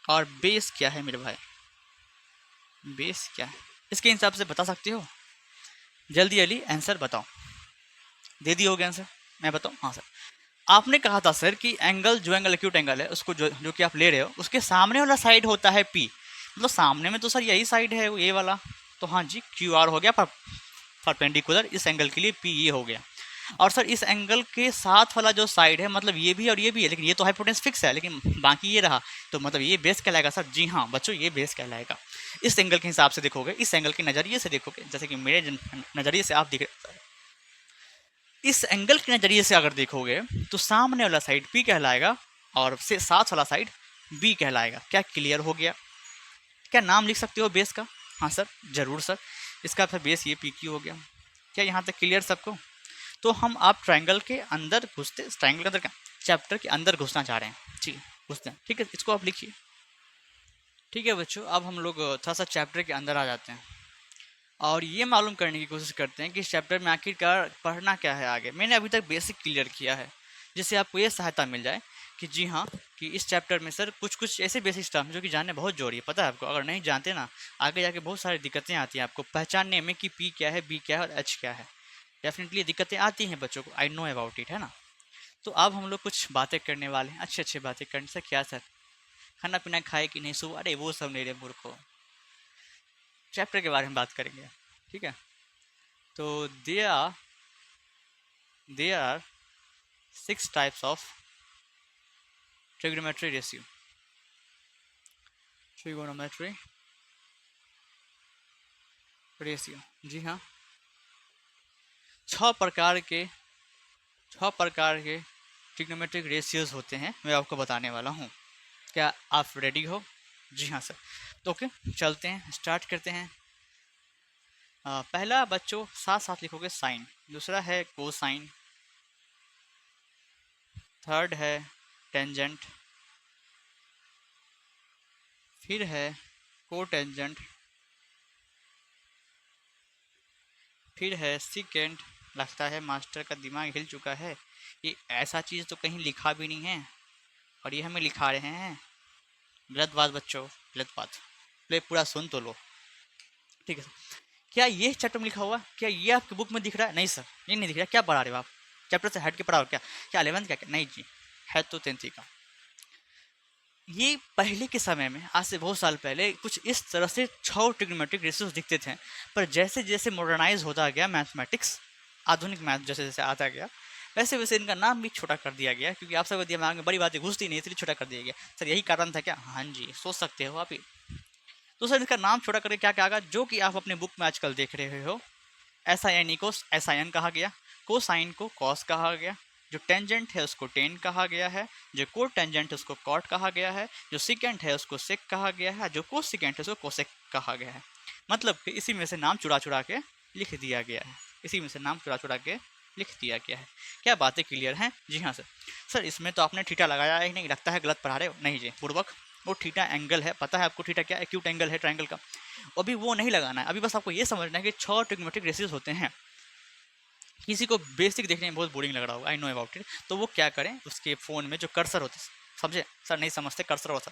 और बेस क्या है मेरे भाई। बेस क्या है इसके हिसाब से बता सकते हो? जल्दी जल्दी आंसर बताओ। दे दी होगी आंसर, मैं बताऊँ? हाँ सर, आपने कहा था सर कि एंगल, जो एंगल एक्यूट एंगल है उसको जो कि आप ले रहे हो, उसके सामने वाला साइड होता है पी। मतलब सामने में तो सर यही साइड है ये वाला, तो हाँ जी क्यू आर हो गया परपेंडिकुलर, इस एंगल के लिए पी ये हो गया। और सर इस एंगल के साथ वाला जो साइड है, मतलब ये भी और ये भी है, लेकिन ये तो हाइपोटेन्यूस फिक्स है, लेकिन बाकी ये रहा, तो मतलब ये बेस कहलाएगा सर। जी हाँ बच्चों ये बेस कहलाएगा। इस एंगल के हिसाब से देखोगे, इस एंगल के नज़रिए से देखोगे, जैसे कि मेरे नज़रिए से आप दिख, इस एंगल के नज़रिए से अगर देखोगे तो सामने वाला साइड पी कहलाएगा और से साथ वाला साइड बी कहलाएगा। क्या क्लियर हो गया? क्या नाम लिख सकते हो बेस का? हाँ सर ज़रूर सर, इसका फिर बेस ये पी क्यू हो गया। क्या यहाँ तक क्लियर सबको? तो हम आप ट्रायंगल के अंदर घुसते, ट्रायंगल के अंदर क्या, चैप्टर के अंदर घुसना चाह रहे हैं। ठीक है घुसते हैं, ठीक है इसको आप लिखिए। ठीक है बच्चों, अब हम लोग थोड़ा सा चैप्टर के अंदर आ जाते हैं और ये मालूम करने की कोशिश करते हैं कि इस चैप्टर में आखिरकार पढ़ना क्या है आगे। मैंने अभी तक बेसिक क्लियर किया है, जिससे आपको ये सहायता मिल जाए कि जी हाँ, कि इस चैप्टर में सर कुछ कुछ ऐसे बेसिक टर्म जो कि जानने बहुत जरूरी है। पता है आपको, अगर नहीं जानते ना, आगे जाके बहुत सारी दिक्कतें आती हैं आपको पहचानने में कि पी क्या है, बी क्या है और एच क्या है। डेफिनेटली दिक्कतें आती हैं बच्चों को, आई नो अबाउट इट, है ना। तो अब हम लोग कुछ बातें करने वाले हैं, अच्छी अच्छी बातें करने से। क्या सर, खाना पीना खाए कि नहीं, सो, अरे वो सब नहीं रे मूर्खों, चैप्टर के बारे में बात करेंगे। ठीक है, तो there are 6 types of trigonometry ratio. Trigonometry ratio, जी हाँ, छह प्रकार के छह प्रकार के ट्रिग्नोमेट्रिक रेशियोज होते हैं, मैं आपको बताने वाला हूँ। क्या आप रेडी हो? जी हाँ सर। तो ओके, चलते हैं, स्टार्ट करते हैं। पहला बच्चों साथ साथ लिखोगे साइन, दूसरा है कोसाइन, थर्ड है टेंजेंट, फिर है कोटेंजेंट, फिर है सीकेंट। लगता है मास्टर का दिमाग हिल चुका है, ये ऐसा चीज़ तो कहीं लिखा भी नहीं है और ये हमें लिखा रहे हैं। गलत बात बच्चों, गलत बात। ले पूरा सुन तो लो। ठीक है सर, क्या ये चैप्टर में लिखा हुआ, क्या ये आपकी बुक में दिख रहा है? नहीं सर, ये नहीं दिख रहा। क्या पढ़ा रहे हो आप? चैप्टर से हट के पढ़ा हो क्या? क्या 11th क्या? नहीं जी, है तो 10th का। ये पहले के समय में, आज से बहुत साल पहले, कुछ इस तरह से 6 ट्रिग्नोमेट्रिक रेशियोज दिखते थे। पर जैसे जैसे मॉडर्नाइज होता गया मैथमेटिक्स, आधुनिक मैथ जैसे जैसे आता गया, वैसे वैसे इनका नाम भी छोटा कर दिया गया, क्योंकि आप सबके दिमाग में बड़ी बातें घुसती नहीं, इसलिए छोटा कर दिया गया। सर यही कारण था क्या? हाँ जी, सोच सकते हो आप ही। तो सर इसका नाम छोटा करके क्या क्या आगा, जो कि आप अपने बुक में आजकल देख रहे हो। एस आई एन ई को एस आई एन कहा गया, कोसाइन को कॉस कहा गया, जो टेंजेंट है उसको टेन कहा गया है, जो कोट टेंजेंट है उसको कॉट कहा गया है, जो सिकेंट है उसको सेक कहा गया है, जो कोस सिकेंट है उसको कोसेक कहा गया है। मतलब कि इसी में से नाम चुरा चुरा के लिख दिया गया है, इसी में से नाम चुरा चुरा के लिख दिया गया है। क्या बातें क्लियर हैं? जी हाँ सर। सर इसमें तो आपने थीटा लगाया ही नहीं, लगता है गलत पढ़ा रहे हो। नहीं जी पूर्वक, वो थीटा एंगल है, पता है आपको थीटा क्या? एक्यूट एंगल है ट्रायंगल का। अभी वो नहीं लगाना है, अभी बस आपको ये समझना है कि 6 ट्रिग्नोमेट्रिक रेशियोज होते हैं। किसी को बेसिक देखने में बहुत बोरिंग लग रहा होगा, आई नो अबाउट इट, तो वो क्या करें, उसके फ़ोन में जो कर्सर होते हैं, समझे सर? नहीं समझते कर्सर होता,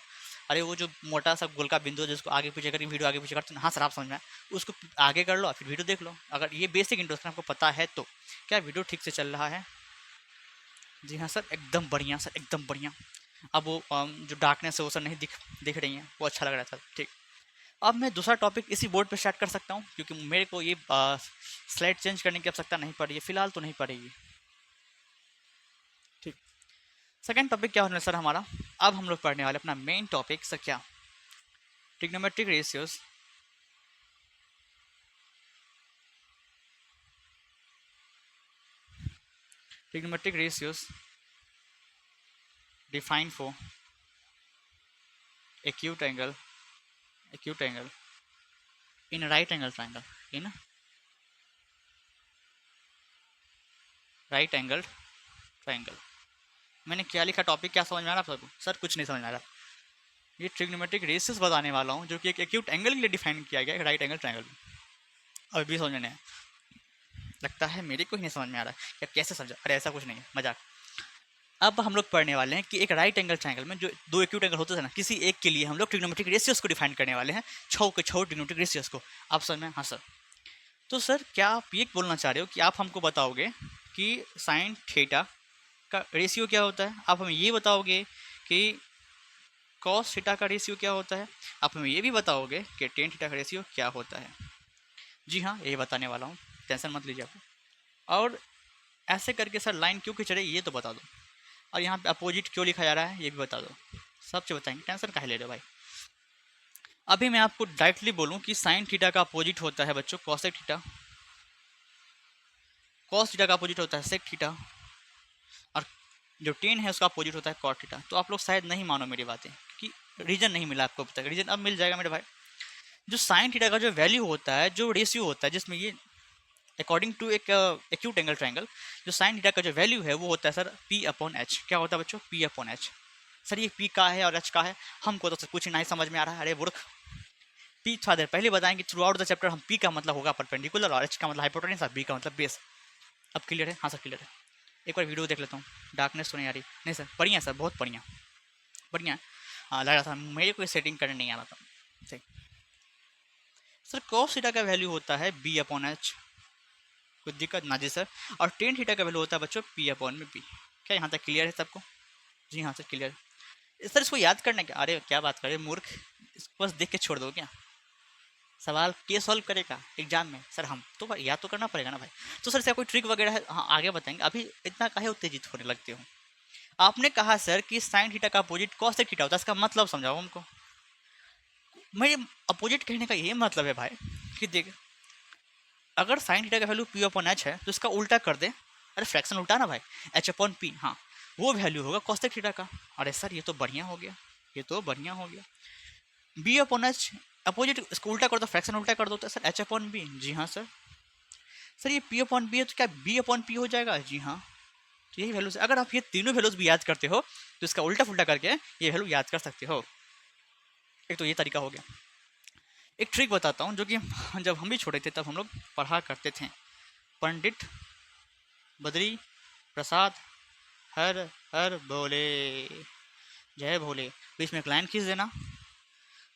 अरे वो जो मोटा सा गोल का बिंदु है जिसको आगे पीछे करके वीडियो आगे पीछे करते हैं, हाँ सर आप समझ में आए, उसको आगे कर लो फिर वीडियो देख लो। अगर ये बेसिक इंट्रोडक्शन आपको पता है तो। क्या वीडियो ठीक से चल रहा है? जी हाँ सर, एकदम बढ़िया सर, एकदम बढ़िया। अब वो जो डार्कनेस है वो सर नहीं दिख दिख रही है, वो अच्छा लग रहा था। ठीक, अब मैं दूसरा टॉपिक इसी बोर्ड पे स्टार्ट कर सकता हूँ, क्योंकि मेरे को ये स्लाइड चेंज करने की आवश्यकता नहीं पड़ी है, फिलहाल तो नहीं पड़ेगी। ठीक, सेकंड टॉपिक क्या होने सर हमारा? अब हम लोग पढ़ने वाले अपना मेन टॉपिक सर, क्या? Trigonometric ratios trigonometric ratios define for acute angle acute angle in a right angle triangle, in right angle triangle. मैंने क्या लिखा, टॉपिक क्या समझ में आ रहा है आपको? सर कुछ नहीं समझ में आ रहा। ये ट्रिग्नोमेट्रिक रेशियोज बताने वाला हूँ, जो कि एक एक्यूट एंगल के लिए डिफाइन किया गया है राइट एंगल ट्रायंगल में। अभी भी समझ में नहीं आया? लगता है मेरे को ही नहीं समझ में आ रहा है, क्या कैसे समझा? अरे ऐसा कुछ नहीं है, मजाक। अब हम लोग पढ़ने वाले हैं कि एक राइट एंगल ट्रायंगल में जो दो एक्यूट एंगल होते थे ना, किसी एक के लिए हम लोग ट्रिग्नोमेट्रिक रेशियोज को डिफाइन करने वाले हैं, 6 ट्रिग्नोमेट्रिक रेशियोज को। आप समझ में? हाँ सर। तो सर क्या आप ये बोलना चाह रहे हो कि आप हमको बताओगे कि साइन थीटा का रेशियो क्या होता है? आप हमें ये बताओगे कि कॉस थीटा का रेशियो क्या होता है? आप हमें ये भी बताओगे कि टेन थीटा का रेशियो क्या होता है? जी हाँ, यही बताने वाला हूँ, टेंशन मत लीजिए आप। और ऐसे करके सर लाइन क्यों खींच रही है ये तो बता दो, और यहाँ पे अपोजिट क्यों लिखा जा रहा है ये भी बता दो। सब चीज़ बताएंगे, टेंशन काहे ले रहे हो भाई। अभी मैं आपको डायरेक्टली बोलूँ कि साइन थीटा का अपोजिट होता है बच्चों कॉसेक थीटा, कॉस थीटा का अपोजिट होता है सेक थीटा, और जो टेन है उसका अपोजिट होता है कॉट थीटा। तो आप लोग शायद नहीं मानो मेरी बातें, क्योंकि रीजन नहीं मिला आपको अब तक, रीजन अब मिल जाएगा मेरे भाई। जो साइन थीटा का जो वैल्यू होता है, जो रेशियो होता है, जिसमें ये अकॉर्डिंग टू एक एक्यूट एंगल ट्रायंगल, जो साइन थीटा का जो वैल्यू है वो होता है सर पी अपॉन एच। क्या होता है बच्चों? P upon H. सर ये पी का है और एच का है, हमको तो सर कुछ नहीं समझ में आ रहा है। अरे मूर्ख, पी थोड़ा देर पहले बताएंगे थ्रू आउट द चैप्टर हम पी का मतलब होगा परपेंडिकुलर और एच का मतलब हाइपोटेनस और बी का मतलब बेस। अब क्लियर है? हाँ सर क्लियर है। एक बार वीडियो देख लेता हूँ, डार्कनेस तो नहीं आ रही? नहीं सर बढ़िया सर, बहुत बढ़िया बढ़िया। हाँ लग रहा था मेरे को सेटिंग करने नहीं आ रहा था। ठीक सर, कॉस थीटा का वैल्यू होता है बी अपॉन एच, कोई दिक्कत ना जी सर। और टेन थीटा का वैल्यू होता है बच्चों पी अपॉन में बी। क्या यहाँ तक क्लियर है सबको? जी हाँ सर क्लियर। सर इसको याद करना क्या? अरे क्या बात करे मूर्ख, इसको बस देख के छोड़ दो क्या? सवाल के सॉल्व करेगा एग्जाम में सर? हम तो याद तो करना पड़ेगा ना भाई। तो सर इसका कोई ट्रिक वगैरह है? हाँ आगे बताएंगे, अभी इतना काहे उत्तेजित होने लगते हो? आपने कहा सर कि साइन थीटा का अपोजिट कॉस थीटा होता है, इसका मतलब समझाओ हमको। मेरे अपोजिट कहने का ये मतलब है भाई कि देख, अगर साइन थीटा का वैल्यू पी अपॉन एच है तो इसका उल्टा कर दे। अरे फ्रैक्शन उल्टा ना भाई, एच अपॉन पी, हाँ वो वैल्यू होगा कॉस्टेक थीटा का। अरे सर ये तो बढ़िया हो गया, ये तो बढ़िया हो गया। बी अपॉन एच अपोजिट, इसको उल्टा कर दो, फ्रैक्शन उल्टा कर दो तो सर एच अपॉन बी। जी हाँ सर। सर ये पी अपॉन बी है तो क्या बी अपॉन पी हो जाएगा? जी हाँ। तो यही वैल्यूज, अगर आप ये तीनों वैल्यूज भी याद करते हो तो इसका उल्टा फुल्टा करके ये वैल्यू याद कर सकते हो। एक तो ये तरीका हो गया। एक ट्रिक बताता हूँ जो कि जब हम भी छोटे थे तब हम लोग पढ़ा करते थे। पंडित बद्री प्रसाद हर हर बोले, जय भोले, बीच में एक लाइन खींच देना,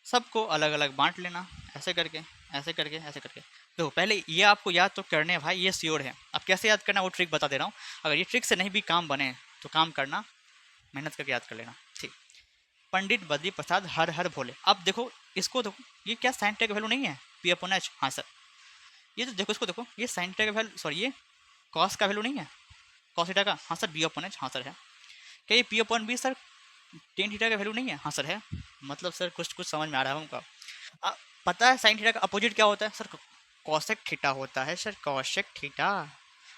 सबको अलग अलग बांट लेना, ऐसे करके ऐसे करके ऐसे करके। देखो पहले ये आपको याद तो करने हैं भाई, ये श्योर है। अब कैसे याद करना वो ट्रिक बता दे रहा हूँ। अगर ये ट्रिक से नहीं भी काम बने तो काम करना, मेहनत करके याद कर लेना, ठीक। पंडित बद्री प्रसाद हर हर भोले। अब देखो इसको, देखो ये क्या साइन टेक वैल्यू नहीं है पी अपॉन एच? हाँ सर। ये तो देखो इसको, देखो ये साइन टेक वैल्यू, सॉरी ये कॉस का वैल्यू नहीं है, कॉस थीटा का? हाँ सर बी अपॉन एच, हाँ सर है। क्या ये P upon B sir tan theta का वैल्यू नहीं है? हाँ सर है। मतलब सर कुछ कुछ समझ में आ रहा है उनका। पता है साइन थीटा का अपोजिट क्या होता है सर? कॉसेक थीटा होता है सर, कॉसेक थीटा।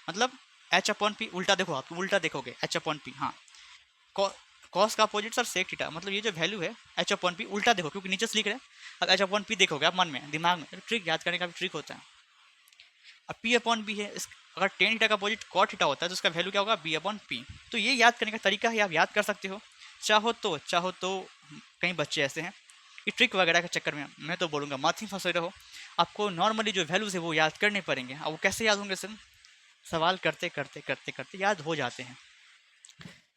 मतलब एच अपॉन पी उल्टा, देखो आप उल्टा देखोगे एच अपॉन पी, हाँ। कॉस का अपोजिट सर सेक थीटा, मतलब ये जो वैल्यू है एच अपॉन पी उल्टा देखो क्योंकि नीचे से लिख रहे हैं। अब एच अपॉन पी देखोगे आप मन में दिमाग में, ट्रिक याद करने का भी ट्रिक होता है। अब पी अपॉन बी है, इस अगर टेन थीटा का अपोजिट कॉट थीटा होता है तो उसका वैल्यू क्या होगा? B upon P. तो ये याद करने का तरीका है, आप याद कर सकते हो चाहो तो। कई बच्चे ऐसे हैं कि ट्रिक वगैरह के चक्कर में, मैं तो बोलूँगा मत ही फंसे रहो। आपको नॉर्मली जो वैल्यूज़ है वो याद करने पड़ेंगे। अब वो कैसे याद होंगे सर? सवाल करते करते करते करते याद हो जाते हैं।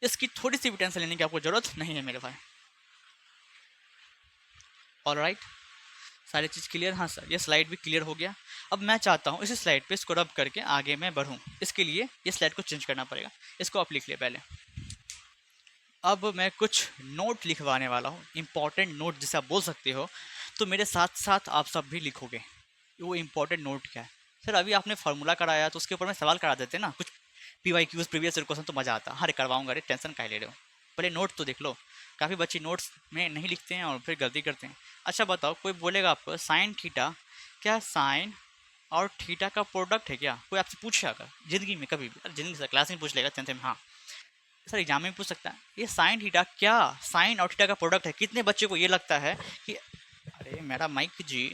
इसकी थोड़ी सी भी टेंशन लेने की आपको ज़रूरत नहीं है मेरे भाई। ऑलराइट, सारी चीज़ क्लियर? हाँ सर ये स्लाइड भी क्लियर हो गया। अब मैं चाहता हूँ इसी स्लाइड पे इसको रब करके आगे मैं बढ़ूँ। इसके लिए ये स्लाइड को चेंज करना पड़ेगा, इसको आप लिख लिया पहले। अब मैं कुछ नोट लिखवाने वाला हूँ, इंपॉर्टेंट नोट जिसे आप बोल सकते हो। तो मेरे साथ साथ आप सब भी लिखोगे। वो इंपॉर्टेंट नोट क्या है सर? अभी आपने फार्मूला कराया तो उसके ऊपर में सवाल करा देते ना कुछ, P Y Qs previous question, तो मज़ा आता। अरे करवाऊंगा, अरे टेंशन काहे ले रहे हो, पहले नोट तो देख लो। काफ़ी बच्चे नोट्स में नहीं लिखते हैं और फिर गलती करते हैं। अच्छा बताओ, कोई बोलेगा आपको साइन थीटा, क्या साइन और थीटा का प्रोडक्ट है क्या? कोई आपसे पूछेगा अगर जिंदगी में कभी भी? अरे जिंदगी से क्लास में पूछ लेगा, 10th में, हाँ सर एग्जाम में पूछ सकता है ये साइन थीटा क्या साइन और थीटा का प्रोडक्ट है? कितने बच्चे को ये लगता है कि, अरे मेरा माइक जी,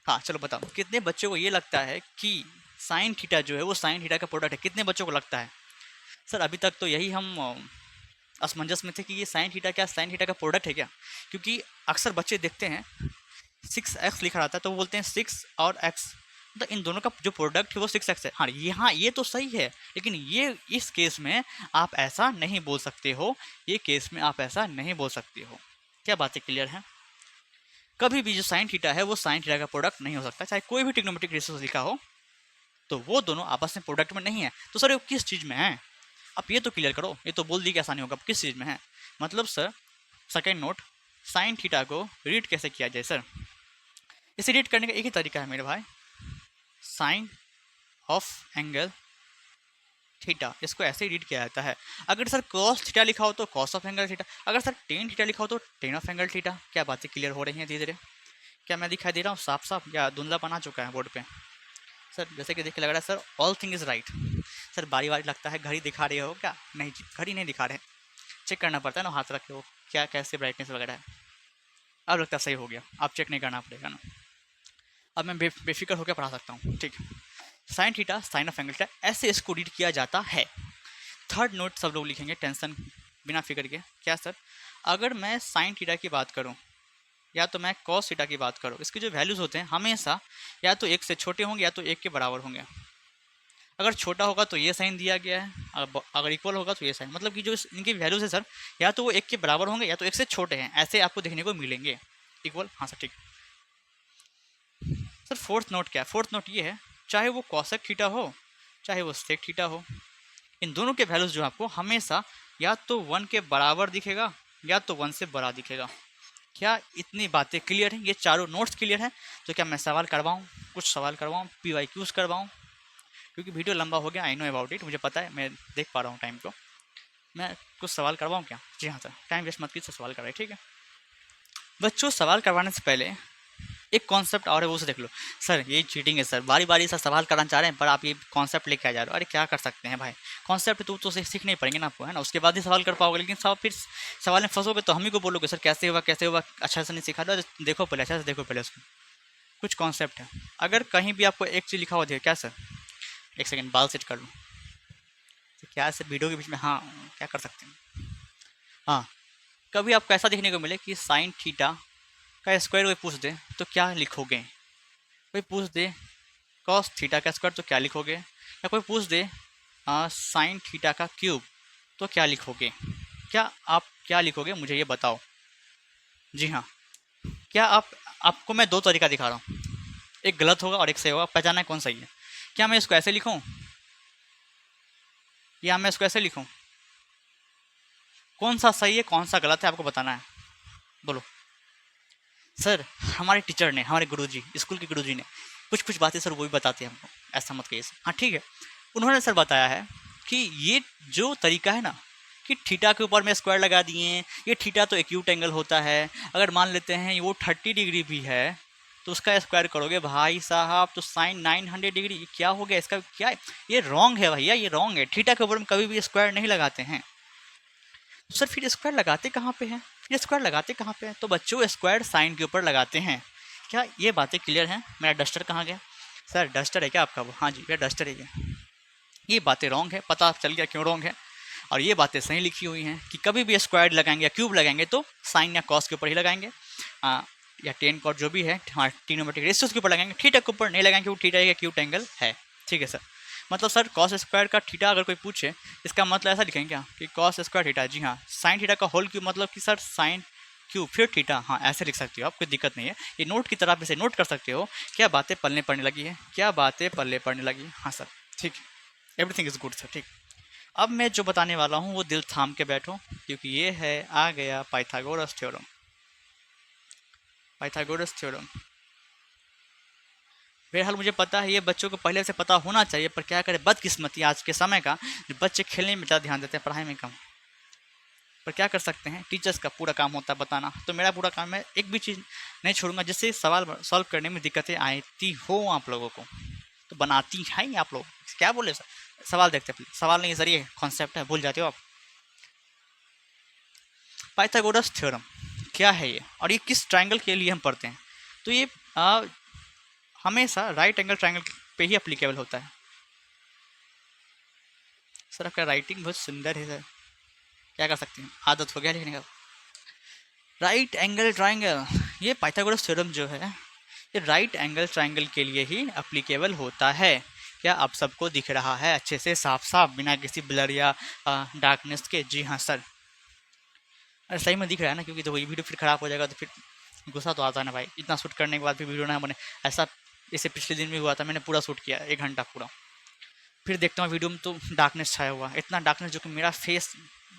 हाँ चलो बताओ, कितने बच्चों को ये लगता है कि साइन थीटा जो है वो साइन थीटा का प्रोडक्ट है? कितने बच्चों को लगता है? सर अभी तक तो यही हम असमंजस में थे कि ये साइन थीटा क्या साइन थीटा का प्रोडक्ट है क्या। क्योंकि अक्सर बच्चे देखते हैं 6x लिखा रहता है तो वो बोलते हैं 6 और x, मतलब इन दोनों का जो प्रोडक्ट है वो 6x है। हाँ ये तो सही है, लेकिन ये इस केस में आप ऐसा नहीं बोल सकते हो, ये केस में आप ऐसा नहीं बोल सकते हो। क्या बातें क्लियर हैं? कभी भी जो साइन थीटा है वो साइन थीटा का प्रोडक्ट नहीं हो सकता, चाहे कोई भी ट्रिग्नोमेट्रिक रेशियो लिखा हो, तो वो दोनों आपस में प्रोडक्ट में नहीं है। तो सर वो किस चीज़ में है? आप ये तो क्लियर करो, ये तो बोल दी कि आसानी होगा, किस चीज़ में है? मतलब sir second note, sine theta को रीड कैसे किया जाए सर? इसे रीड करने का एक ही तरीका है मेरे भाई, साइन ऑफ एंगल थीटा, इसको ऐसे ही रीड किया जाता है। अगर सर कॉस थीटा लिखा हो तो कॉस ऑफ एंगल थीटा, अगर सर टेन थीटा लिखा हो तो टेन ऑफ एंगल थीटा। क्या बातें क्लियर हो रही हैं धीरे धीरे? क्या मैं दिखाई दे रहा हूँ साफ साफ या धुंधलापन आ चुका है बोर्ड पे? सर जैसे कि देखे लग रहा है sir all thing is right. Sir बारी बारी लगता है घड़ी दिखा रहे हो क्या? नहीं जी घड़ी नहीं दिखा रहे, चेक करना पड़ता है ना हाथ रख के वो क्या कैसे ब्राइटनेस वगैरह है। अब लगता है सही हो गया, अब चेक नहीं करना पड़ेगा ना। अब मैं बेफिक्र होकर पढ़ा सकता हूँ, ठीक। Sine theta sine of angle theta, ऐसे इसको रीड किया जाता है। थर्ड नोट सब लोग लिखेंगे टेंशन बिना फिक्र के। क्या सर? अगर मैं साइन थीटा की बात करूँ या तो मैं कॉस थीटा की बात करूँ, इसके जो वैल्यूज़ होते हैं हमेशा या तो एक से छोटे होंगे या तो एक के बराबर होंगे। अगर छोटा होगा तो ये साइन दिया गया है, अगर इक्वल होगा तो ये साइन, मतलब कि जो इनकी वैल्यूज़ है सर या तो वो एक के बराबर होंगे या तो एक से छोटे हैं, ऐसे आपको देखने को मिलेंगे। इक्वल, हाँ सर ठीक। सर फोर्थ नोट क्या है? फोर्थ नोट ये है, चाहे वो कॉसेक थीटा हो चाहे वो सेक थीटा हो, इन दोनों के वैल्यूज़ जो आपको हमेशा या तो 1 के बराबर दिखेगा या तो 1 से बड़ा दिखेगा। क्या इतनी बातें क्लियर हैं? ये चारों नोट्स क्लियर हैं? तो क्या मैं सवाल करवाऊँ, कुछ सवाल करवाऊँ, PYQs करवाऊँ? क्योंकि वीडियो लंबा हो गया, आई नो अबाउट इट, मुझे पता है, मैं देख पा रहा हूँ टाइम को। मैं कुछ सवाल करवाऊँ क्या? जी हाँ सर, टाइम वेस्ट मत कीजिए, सवाल करवाइए, ठीक है। बच्चों सवाल करवाने से पहले एक कॉन्सेप्ट और है, वो से देख लो। सर ये चीटिंग है सर, बारी बारी से सवाल कराना चाह रहे हैं पर आप ये कॉन्सेप्ट लेके आ जा रहे हो। अरे क्या कर सकते हैं भाई, कॉन्सेप्ट तो सीख नहीं पड़ेंगे ना आपको, है ना, उसके बाद ही सवाल कर पाओगे। लेकिन सब फिर सवाल में फंसोगे तो हम ही को बोलोगे सर कैसे हुआ कैसे हुआ, अच्छा से नहीं सिखा दो, देखो पहले अच्छा से देखो पहले उसको। कुछ कॉन्सेप्ट है, अगर कहीं भी आपको एक चीज़ लिखा हुआ देखिए, क्या सर, एक सेकेंड बाल सेट कर लूँ तो क्या सर वीडियो के बीच में, हाँ क्या कर सकते हैं, हाँ कभी आपको ऐसा देखने को मिले कि साइन थीटा का स्क्वायर कोई पूछ दे तो क्या लिखोगे? कोई पूछ दे कॉस थीटा का स्क्वायर तो क्या लिखोगे? या कोई पूछ दे साइन थीटा का क्यूब तो क्या लिखोगे? क्या आप क्या लिखोगे मुझे ये बताओ। जी हाँ, क्या आपको मैं दो तरीका दिखा रहा हूँ, एक गलत होगा और एक सही होगा, पहचाना है कौन सही है। क्या मैं इसको ऐसे लिखूँ या मैं इसको ऐसे लिखूँ? कौन सा सही है कौन सा गलत है आपको बताना है, बोलो। सर हमारे टीचर ने, हमारे गुरुजी, स्कूल के गुरुजी ने कुछ कुछ बातें सर वो भी बताते हैं हमको, ऐसा मत कहिए सर। हाँ ठीक है, उन्होंने सर बताया है कि ये जो तरीका है ना कि थीटा के ऊपर में स्क्वायर लगा दिए हैं, ये थीटा तो एक्यूट एंगल होता है, अगर मान लेते हैं वो 30 डिग्री भी है तो उसका स्क्वायर करोगे भाई साहब तो साइन 900 डिग्री, ये क्या हो गया इसका, क्या है? ये रॉन्ग है भैया, ये रॉन्ग है, थीटा के ऊपर में कभी भी स्क्वायर नहीं लगाते हैं। तो सर फिर स्क्वायर लगाते कहाँ पे हैं, फिर स्क्वायर लगाते कहाँ पे हैं? तो बच्चों स्क्वायर साइन के ऊपर लगाते हैं। क्या ये बातें क्लियर हैं? मेरा डस्टर कहाँ गया? सर डस्टर है क्या आपका वो? हाँ जी मेरा डस्टर है ये बातें रॉन्ग है, पता चल गया क्यों रॉन्ग है। और ये बातें सही लिखी हुई हैं कि कभी भी स्क्वायर लगाएंगे या क्यूब लगाएंगे तो साइन या कॉस के ऊपर ही लगाएंगे, या टेन कॉट जो भी है हमारे ट्रिग्नोमेट्रिक रेशियोज के ऊपर लगाएंगे, थीटा के ऊपर नहीं लगाएंगे, वो थीटा एक एक्यूट एंगल है, ठीक है सर। मतलब सर कॉस स्क्वायर का थीटा अगर कोई पूछे इसका मतलब ऐसा लिखेंगे क्या कि कॉस स्क्वायर थीटा, जी हाँ, साइन थीटा का होल क्यूब मतलब कि सर साइन क्यूब फिर थीटा, हाँ ऐसे लिख सकते हो आप, कोई दिक्कत नहीं है, ये नोट की तरह आप इसे नोट कर सकते हो। क्या बातें पलने पड़ने लगी है, क्या बातें पल्ले पड़ने लगी, हाँ सर ठीक, एवरीथिंग इज गुड सर, ठीक। अब मैं जो बताने वाला हूँ वो दिल थाम के बैठो क्योंकि ये है आ गया पाइथागोरस थ्योरम। पाइथागोरस थ्योरम बहरहाल मुझे पता है ये बच्चों को पहले से पता होना चाहिए, पर क्या करें बदकिस्मती आज के समय का, जो बच्चे खेलने में ज़्यादा ध्यान देते हैं पढ़ाई में कम। पर क्या कर सकते हैं, टीचर्स का पूरा काम होता है बताना, तो मेरा पूरा काम है एक भी चीज़ नहीं छोड़ूंगा जिससे सवाल सॉल्व करने में दिक्कतें आती हो आप लोगों को, तो बनाती हैं आप लोग। क्या बोले सर, सवाल देखते हैं, सवाल नहीं सर ये कॉन्सेप्ट है, भूल जाते हो आप। पाइथागोरस थ्योरम क्या है ये और ये किस ट्रायंगल के लिए हम पढ़ते हैं? तो ये हमेशा राइट एंगल ट्रायंगल पे ही अप्लीकेबल होता है। सर आपका राइटिंग बहुत सुंदर है सर, क्या कर सकते हैं, आदत हो गया लिखने का। राइट एंगल ट्रायंगल, ये पाइथागोरस थ्योरम जो है ये राइट एंगल ट्रायंगल के लिए ही अप्लीकेबल होता है। क्या आप सबको दिख रहा है अच्छे से साफ साफ बिना किसी ब्लर या डार्कनेस के? जी हाँ सर, अरे सही में दिख रहा है ना, क्योंकि तो वही वीडियो फिर ख़राब हो जाएगा तो फिर गुस्सा तो आता है ना भाई, इतना शूट करने के बाद फिर वीडियो ना बने। ऐसा इससे पिछले दिन भी हुआ था, मैंने पूरा शूट किया 1 घंटा पूरा, फिर देखता हूँ वीडियो में तो डार्कनेस छाया हुआ, इतना डार्कनेस जो कि मेरा फेस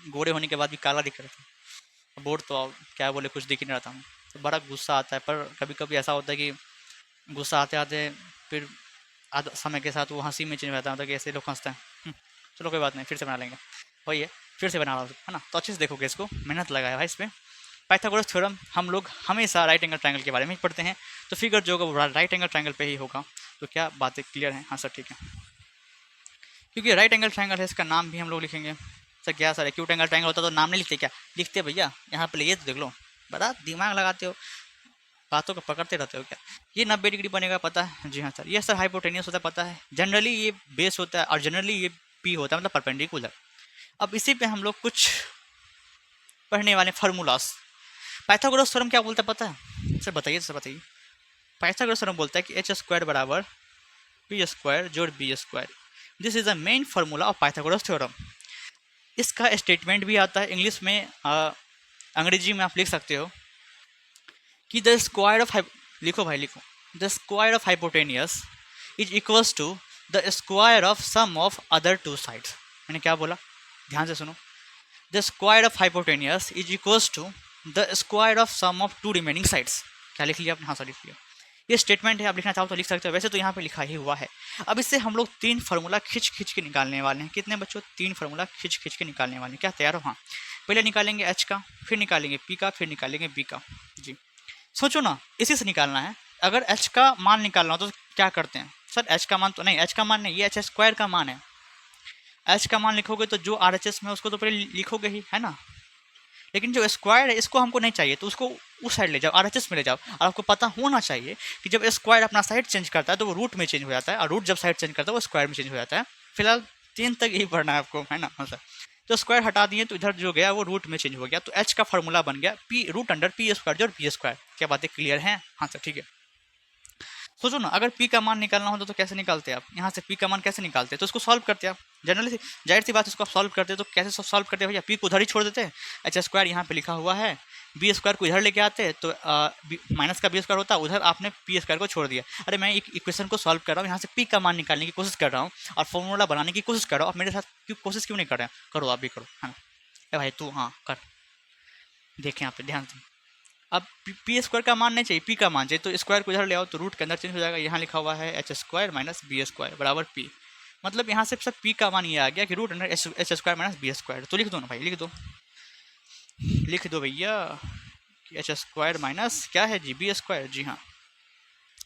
गोरे होने के बाद भी काला दिख रहा था। बोर्ड तो क्या बोले कुछ दिख ही नहीं रहा था, तो बड़ा गुस्सा आता है। पर कभी कभी ऐसा होता है कि गुस्सा आते आते फिर आधा समय के साथ वो हंसी में चेंज हो जाता है, मतलब कि ऐसे लोग हंसते हैं। चलो कोई बात नहीं, फिर से बना लेंगे, वही है, फिर से बना रहा हूँ है ना, तो अच्छे से देखोगे इसको, मेहनत लगाया भाई इस पर। पाइथागोरस थ्योरम हम लोग हमेशा राइट एंगल ट्रायंगल के बारे में ही पढ़ते हैं, तो फिगर जो होगा वो राइट एंगल ट्रायंगल पे ही होगा। तो क्या बातें क्लियर हैं? हाँ सर ठीक है, क्योंकि राइट एंगल ट्रायंगल है इसका नाम भी हम लोग लिखेंगे। सर क्या सर एक्यूट एंगल ट्रायंगल होता तो नाम नहीं लिखते क्या? लिखते भैया, यहाँ पे ये तो देख लो, बड़ा दिमाग लगाते हो, बातों को पकड़ते रहते हो क्या। ये 90 डिग्री बनेगा पता है? जी हाँ सर। ये सर हाइपोटेनियस होता है पता है? जनरली ये बेस होता है और जनरली ये पी होता है, मतलब परपेंडिकुलर। अब इसी पे हम लोग कुछ पढ़ने वाले फार्मूलास। पाइथागोरस थ्योरम क्या बोलता है पता है सर? बताइए सर बताइए। पाइथागोरस थ्योरम बोलता है कि एच स्क्वायर बराबर पी स्क्वायर जोड़ B square, this is the main formula of Pythagoras theorem. इसका स्टेटमेंट भी आता है इंग्लिश में, अंग्रेजी में आप लिख सकते हो कि द स्क्वायर ऑफ, लिखो भाई लिखो, the square of hypotenuse is equals to the square of sum of other two sides. मैंने क्या बोला, ध्यान से सुनो। The square of hypotenuse is equals to the square of sum of two remaining sides. क्या लिख लिया आपने, हाँ सर लिख लिया। ये स्टेटमेंट है, आप लिखना चाहो तो लिख सकते हो, वैसे तो यहाँ पे लिखा ही हुआ है। अब इससे हम लोग 3 फार्मूला खिंच खिंच के निकालने वाले हैं। कितने बच्चों, 3 फार्मूला खिंच खिंच के निकालने वाले हैं। क्या तैयार हो, हाँ। पहले निकालेंगे एच का, फिर निकालेंगे पी का, फिर निकालेंगे बी का। जी सोचो ना, इसी से निकालना है। अगर एच का मान निकालना हो तो क्या करते हैं सर, एच का मान तो नहीं, एच का मान नहीं, ये एच स्क्वायर का मान है। एच का मान लिखोगे तो जो आर एच एस में उसको तो पहले लिखोगे ही, है ना। लेकिन जो स्क्वायर है इसको हमको नहीं चाहिए, तो उसको उस साइड ले जाओ, आरएचएस में ले जाओ। और आपको पता होना चाहिए कि जब स्क्वायर अपना साइड चेंज करता है तो वो रूट में चेंज हो जाता है, और रूट जब साइड चेंज करता है वो स्क्वायर में चेंज हो जाता है। फिलहाल 3 तक यही पढ़ना है आपको, है ना। हाँ सर, तो स्क्वायर हटा दिए तो इधर जो गया वो रूट में चेंज हो गया, तो एच का फॉर्मूला बन गया P root under P square और पी स्क्वायर। क्या बातें क्लियर हैं, हाँ सर ठीक है। सोचो ना, अगर p का मान निकालना होता तो कैसे निकालते आप, यहाँ से p का मान कैसे निकालते, तो इसको सॉल्व करते आप। जनरली जाहिर सी बात, इसको आप सॉल्व करते तो कैसे सॉल्व करते भैया, p को उधर ही छोड़ देते। एच स्क्वायर यहाँ पे लिखा हुआ है, बी स्क्वायर को इधर लेके आते तो माइनस का बी स्क्वायर होता, उधर आपने पी स्क्वायर को छोड़ दिया। अरे मैं एक इक्वेशन को सॉल्व कर रहा हूँ, यहाँ से p का मान निकालने की कोशिश कर रहा हूँ और फॉर्मूला बनाने की कोशिश कर रहा हूँ। आप मेरे साथ क्यों कोशिश क्यों नहीं कर रहे हैं, करो आप भी करो, हाँ भाई तू, हाँ कर, देखें यहाँ पे ध्यान से। अब पी स्क्वायर का मान नहीं चाहिए, पी का मान चाहिए, तो स्क्वायर को इधर ले आओ तो रूट के अंदर चेंज हो जाएगा। यहाँ लिखा हुआ है H square minus B square बराबर पी, मतलब यहाँ से सब पी का मान ये आ गया कि root under H square minus B square. तो लिख दो ना भाई, लिख दो भैया, एच स्क्वायर माइनस क्या है जी, बी स्क्वायर। जी हाँ,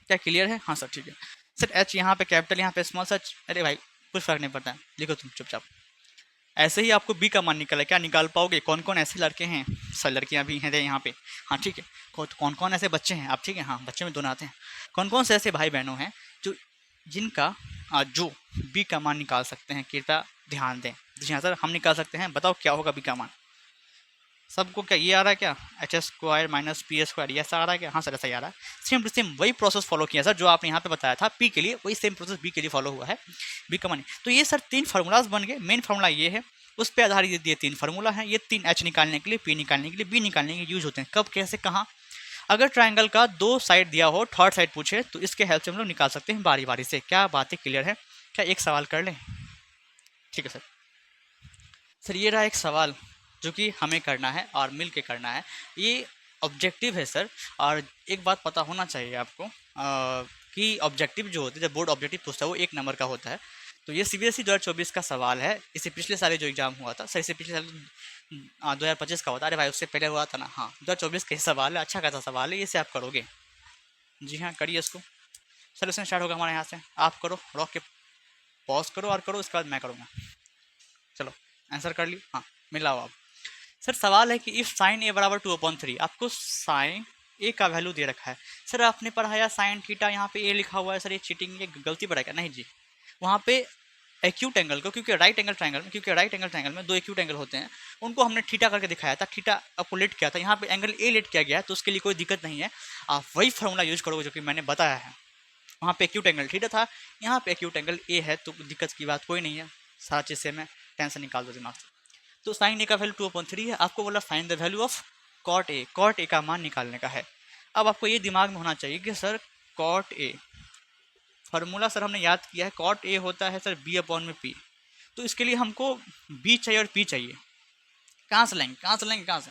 क्या क्लियर है, हाँ सर ठीक है। सर एच यहाँ पे कैपिटल, यहाँ पे स्मॉल सर, अरे भाई कुछ फर्क नहीं पड़ता है, लिखो तुम चुपचाप। ऐसे ही आपको बी का मान निकला, क्या निकाल पाओगे, कौन कौन ऐसे लड़के हैं, सर लड़कियां भी हैं यहाँ पे, हाँ ठीक है। कौन कौन ऐसे बच्चे हैं आप, ठीक है, हाँ बच्चे में दोनों आते हैं। कौन कौन से ऐसे भाई बहनों हैं जो जिनका जो बी का मान निकाल सकते हैं, कृपया ध्यान दें। जी हाँ सर हम निकाल सकते हैं, बताओ क्या होगा बी का मान। सबको क्या ये आ रहा है, क्या H square minus P square, ये ऐसा आ रहा है क्या, हाँ सर ऐसा ही आ रहा है। सेम टू सेम वही प्रोसेस फॉलो किया सर जो आपने यहाँ पे बताया था पी के लिए, वही सेम प्रोसेस बी के लिए फॉलो हुआ है, बी का मान। तो ये सर 3 फार्मूलाज बन गए। मेन फार्मूला ये है, उस पर आधारित ये 3 फार्मूला हैं। ये 3 एच निकालने के लिए, पी निकालने के लिए, बी निकालने के लिए यूज होते हैं। कब, कैसे, कहाँ। अगर ट्राइंगल का 2 साइड दिया हो, थर्ड साइड पूछे तो इसके हेल्प से हम लोग निकाल सकते हैं बारी बारी से। क्या बातें क्लियर है, क्या एक सवाल कर लें, ठीक है सर। सर ये रहा एक सवाल जो कि हमें करना है और मिल के करना है, ये ऑब्जेक्टिव है सर। और एक बात पता होना चाहिए आपको कि ऑब्जेक्टिव जो होते हैं, जब बोर्ड ऑब्जेक्टिव पूछता है वो 1 नंबर का होता है। तो ये CBSE 2024 का सवाल है। इससे पिछले साल जो एग्जाम हुआ था सर, इससे पिछले साल 2025 का होता है, अरे भाई उससे पहले हुआ था ना, हाँ 2024 का सवाल है, अच्छा खासा सवाल है, इसे आप करोगे। जी हाँ करिए इसको। सर उसमें स्टार्ट होगा हमारे यहाँ से, आप करो, रॉक के पॉज करो और करो, उसके बाद मैं करूँगा। चलो आंसर कर ली, हाँ मिलाओ आप। सर सवाल है कि इफ साइन ए बराबर 2/3, आपको साइन ए का वैल्यू दे रखा है। सर आपने पढ़ाया साइन थीटा, यहाँ पे ए लिखा हुआ है, सर ये चीटिंग, ये गलती पढ़ाएगा नहीं जी। वहाँ पे एक्यूट एंगल को, क्योंकि राइट एंगल ट्रायंगल में 2 एक्यूट एंगल होते हैं, उनको हमने थीटा करके दिखाया था, थीटा आपको लेट किया था, यहाँ पे एंगल ए लेट किया गया है, तो उसके लिए कोई दिक्कत नहीं है। आप वही फॉर्मूला यूज करोगे जो कि मैंने बताया है। वहाँ पे एक्यूट एंगल थीटा था, यहाँ पे एक्यूट एंगल ए है, तो दिक्कत की बात कोई नहीं है। सारा चीज़ से मैं टेंशन निकाल दो दिमाग से। तो साइन ए का वैल्यू 2/3 है, आपको बोला find the value of cot A, cot A का मान निकालने का है। अब आपको ये दिमाग में होना चाहिए कि sir cot A formula sir हमने याद किया है, कॉट ए होता है सर b/p, तो इसके लिए हमको b चाहिए और p चाहिए। कहाँ से लाएंगे कहाँ से,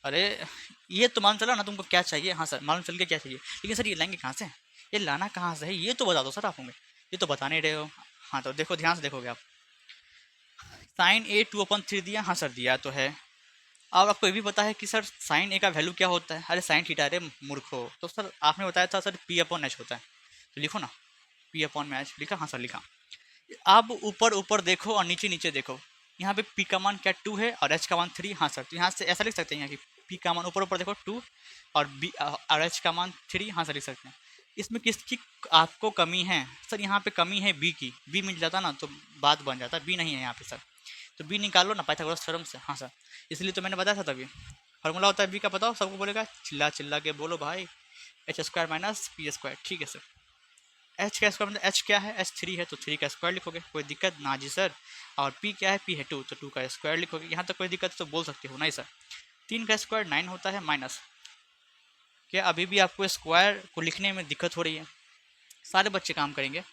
अरे ये तो मालूम चला ना तुमको क्या चाहिए, हाँ सर मालूम चल के क्या चाहिए, लेकिन सर ये लाएंगे कहाँ से, ये लाना कहाँ से है, ये तो बता दो सर आप हमें, ये तो बता नहीं रहे हो। हाँ तो देखो ध्यान से देखोगे आप, साइन ए 2/3 दिया, हाँ सर दिया तो है। अब आपको ये भी पता है कि सर साइन ए का वैल्यू क्या होता है, अरे साइन थीटा, अरे मूर्खो, तो सर आपने बताया था सर p/h होता है, तो लिखो ना p/h, लिखा, हाँ सर लिखा। अब ऊपर ऊपर देखो और नीचे नीचे देखो, यहाँ पे p का मान क्या 2 है और h का मान 3, हाँ सर, तो यहाँ से ऐसा लिख सकते हैं कि p का मान ऊपर ऊपर देखो 2 और b और h का मान 3, हाँ सर लिख सकते हैं। इसमें किसकी आपको कमी है, सर यहाँ पे कमी है b की, b मिल जाता ना तो बात बन जाता, b नहीं है यहाँ पे सर, तो b निकालो ना पाइथागोरस थ्योरम से, हाँ सर, इसलिए तो मैंने बताया था तभी। फार्मूला होता है b का, बताओ सबको बोलेगा, चिल्ला चिल्ला के बोलो भाई, H square minus P square, ठीक है सर। एच का स्क्वायर मतलब एच क्या है, एच 3 है तो 3 का स्क्वायर लिखोगे, कोई दिक्कत ना जी सर। और पी क्या है, पी है 2, तो 2 का स्क्वायर लिखोगे, यहाँ तक कोई दिक्कत तो बोल सकते हो नहीं सर। 3 का स्क्वायर 9 होता है माइनस, क्या अभी भी आपको स्क्वायर को लिखने में दिक्कत हो रही है, सारे बच्चे काम करेंगे,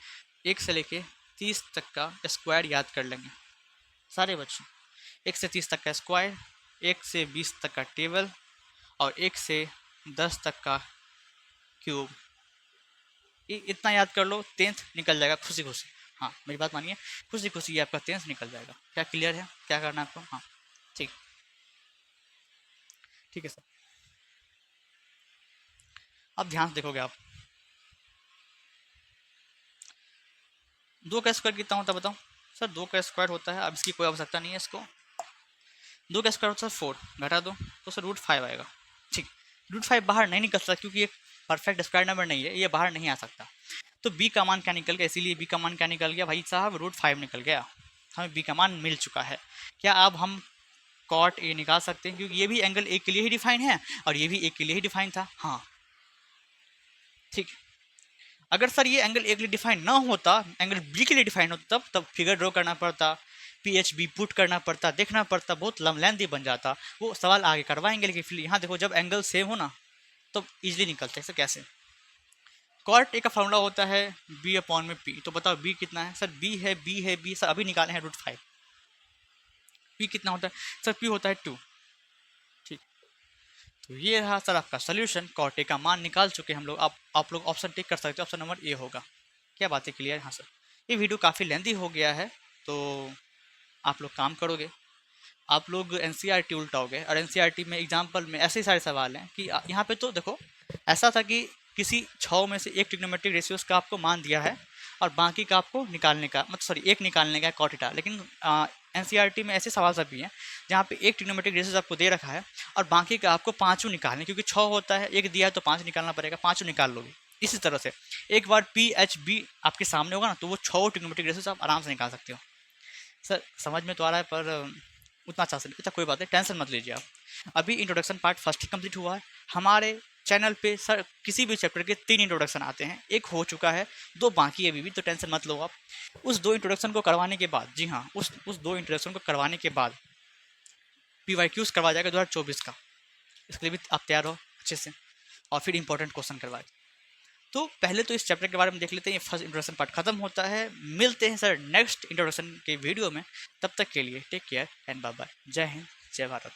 1 से लेके 30 तक का स्क्वायर याद कर लेंगे, सारे बच्चों, 1 से 30 तक का स्क्वायर, 1 से 20 तक का टेबल और 1 से 10 तक का क्यूब। इतना याद कर लो, 10th निकल जाएगा खुशी खुशी। हाँ मेरी बात मानिए, खुशी खुशी ये आपका 10th निकल जाएगा। क्या क्लियर है, क्या करना है आपको? हाँ ठीक, ठीक है सर। अब ध्यान से देखोगे आप, 2 का स्क्वायर कितना होता है बताओ सर? 2 का स्क्वायर होता है, अब इसकी कोई आवश्यकता नहीं है इसको। 2 का स्क्वायर होता है 4, घटा दो तो सर √5 आएगा। ठीक, √5 बाहर नहीं निकल सकता क्योंकि ये परफेक्ट स्क्वायर नंबर नहीं है, ये बाहर नहीं आ सकता। तो बी का मान क्या निकल गया? इसीलिए बी का मान क्या निकल गया भाई साहब? √5 निकल गया। हमें बी का मान मिल चुका है। क्या अब हम कॉट ए निकाल सकते हैं? क्योंकि ये भी एंगल ए के लिए ही डिफाइन है और ये भी ए के लिए ही डिफाइन था। हाँ ठीक, अगर सर ये एंगल ए के लिए डिफाइन ना होता, एंगल बी के लिए डिफाइन होता, तब फिगर ड्रॉ करना पड़ता, PHB पुट करना पड़ता, देखना पड़ता, बहुत लेंथी बन जाता। वो सवाल आगे करवाएंगे, लेकिन फिर यहाँ देखो जब एंगल सेम हो ना तो इजिली निकलते हैं। सर कैसे? कॉट ए का फॉर्मूला होता है B/P। तो बताओ बी कितना है सर? बी है, बी है, बी सर अभी निकाले हैं √5। पी कितना होता है सर? पी होता है 2। ठीक, तो ये रहा सर आपका सोल्यूशन। कॉट ए का मान निकाल चुके हम लोग। आप लोग ऑप्शन टिक कर सकते हो, ऑप्शन नंबर ए होगा। क्या बात है, क्लियर? हाँ सर। ये वीडियो काफ़ी लेंथी हो गया है, तो आप लोग काम करोगे, आप लोग NCERT उल्टाओगे और NCERT में एग्जाम्पल में ऐसे सारे सवाल हैं कि यहाँ पे तो देखो ऐसा था कि किसी 6 में से एक ट्रिग्नोमेट्रिक रेशियोज का आपको मान दिया है और बाकी का आपको निकालने का, मतलब सॉरी एक निकालने का है cot थीटा। लेकिन NCERT में ऐसे सवाल सब भी हैं जहाँ पे एक ट्रिग्नोमेट्रिक रेशियोज आपको दे रखा है और बाकी का आपको पाँचों निकालने, क्योंकि 6 होता है, एक दिया है तो 5 निकालना पड़ेगा, पाँचों निकाल लोगे। इसी तरह से एक बार PHB आपके सामने होगा ना तो वो 6 ट्रिग्नोमेट्रिक रेशियोज आप आराम से निकाल सकते हो। सर समझ में तो आ रहा है, पर उतना अच्छा से अच्छा कोई बात नहीं, टेंशन मत लीजिए आप। अभी इंट्रोडक्शन पार्ट फर्स्ट ही कंप्लीट हुआ है। हमारे चैनल पे सर किसी भी चैप्टर के 3 इंट्रोडक्शन आते हैं, एक हो चुका है, 2 बाकी है अभी भी, तो टेंशन मत लो आप। उस 2 इंट्रोडक्शन को करवाने के बाद, जी हाँ, उस 2 इंट्रोडक्शन को करवाने के बाद PYQs करवा जाएगा 2024 का। इसके लिए भी आप तैयार हो अच्छे से, और फिर इंपॉर्टेंट क्वेश्चन करवाए। तो पहले तो इस चैप्टर के बारे में देख लेते हैं, ये फर्स्ट इंट्रोडक्शन पार्ट खत्म होता है। मिलते हैं सर नेक्स्ट इंट्रोडक्शन के वीडियो में, तब तक के लिए take care and bye bye. जय हिंद, जय भारत।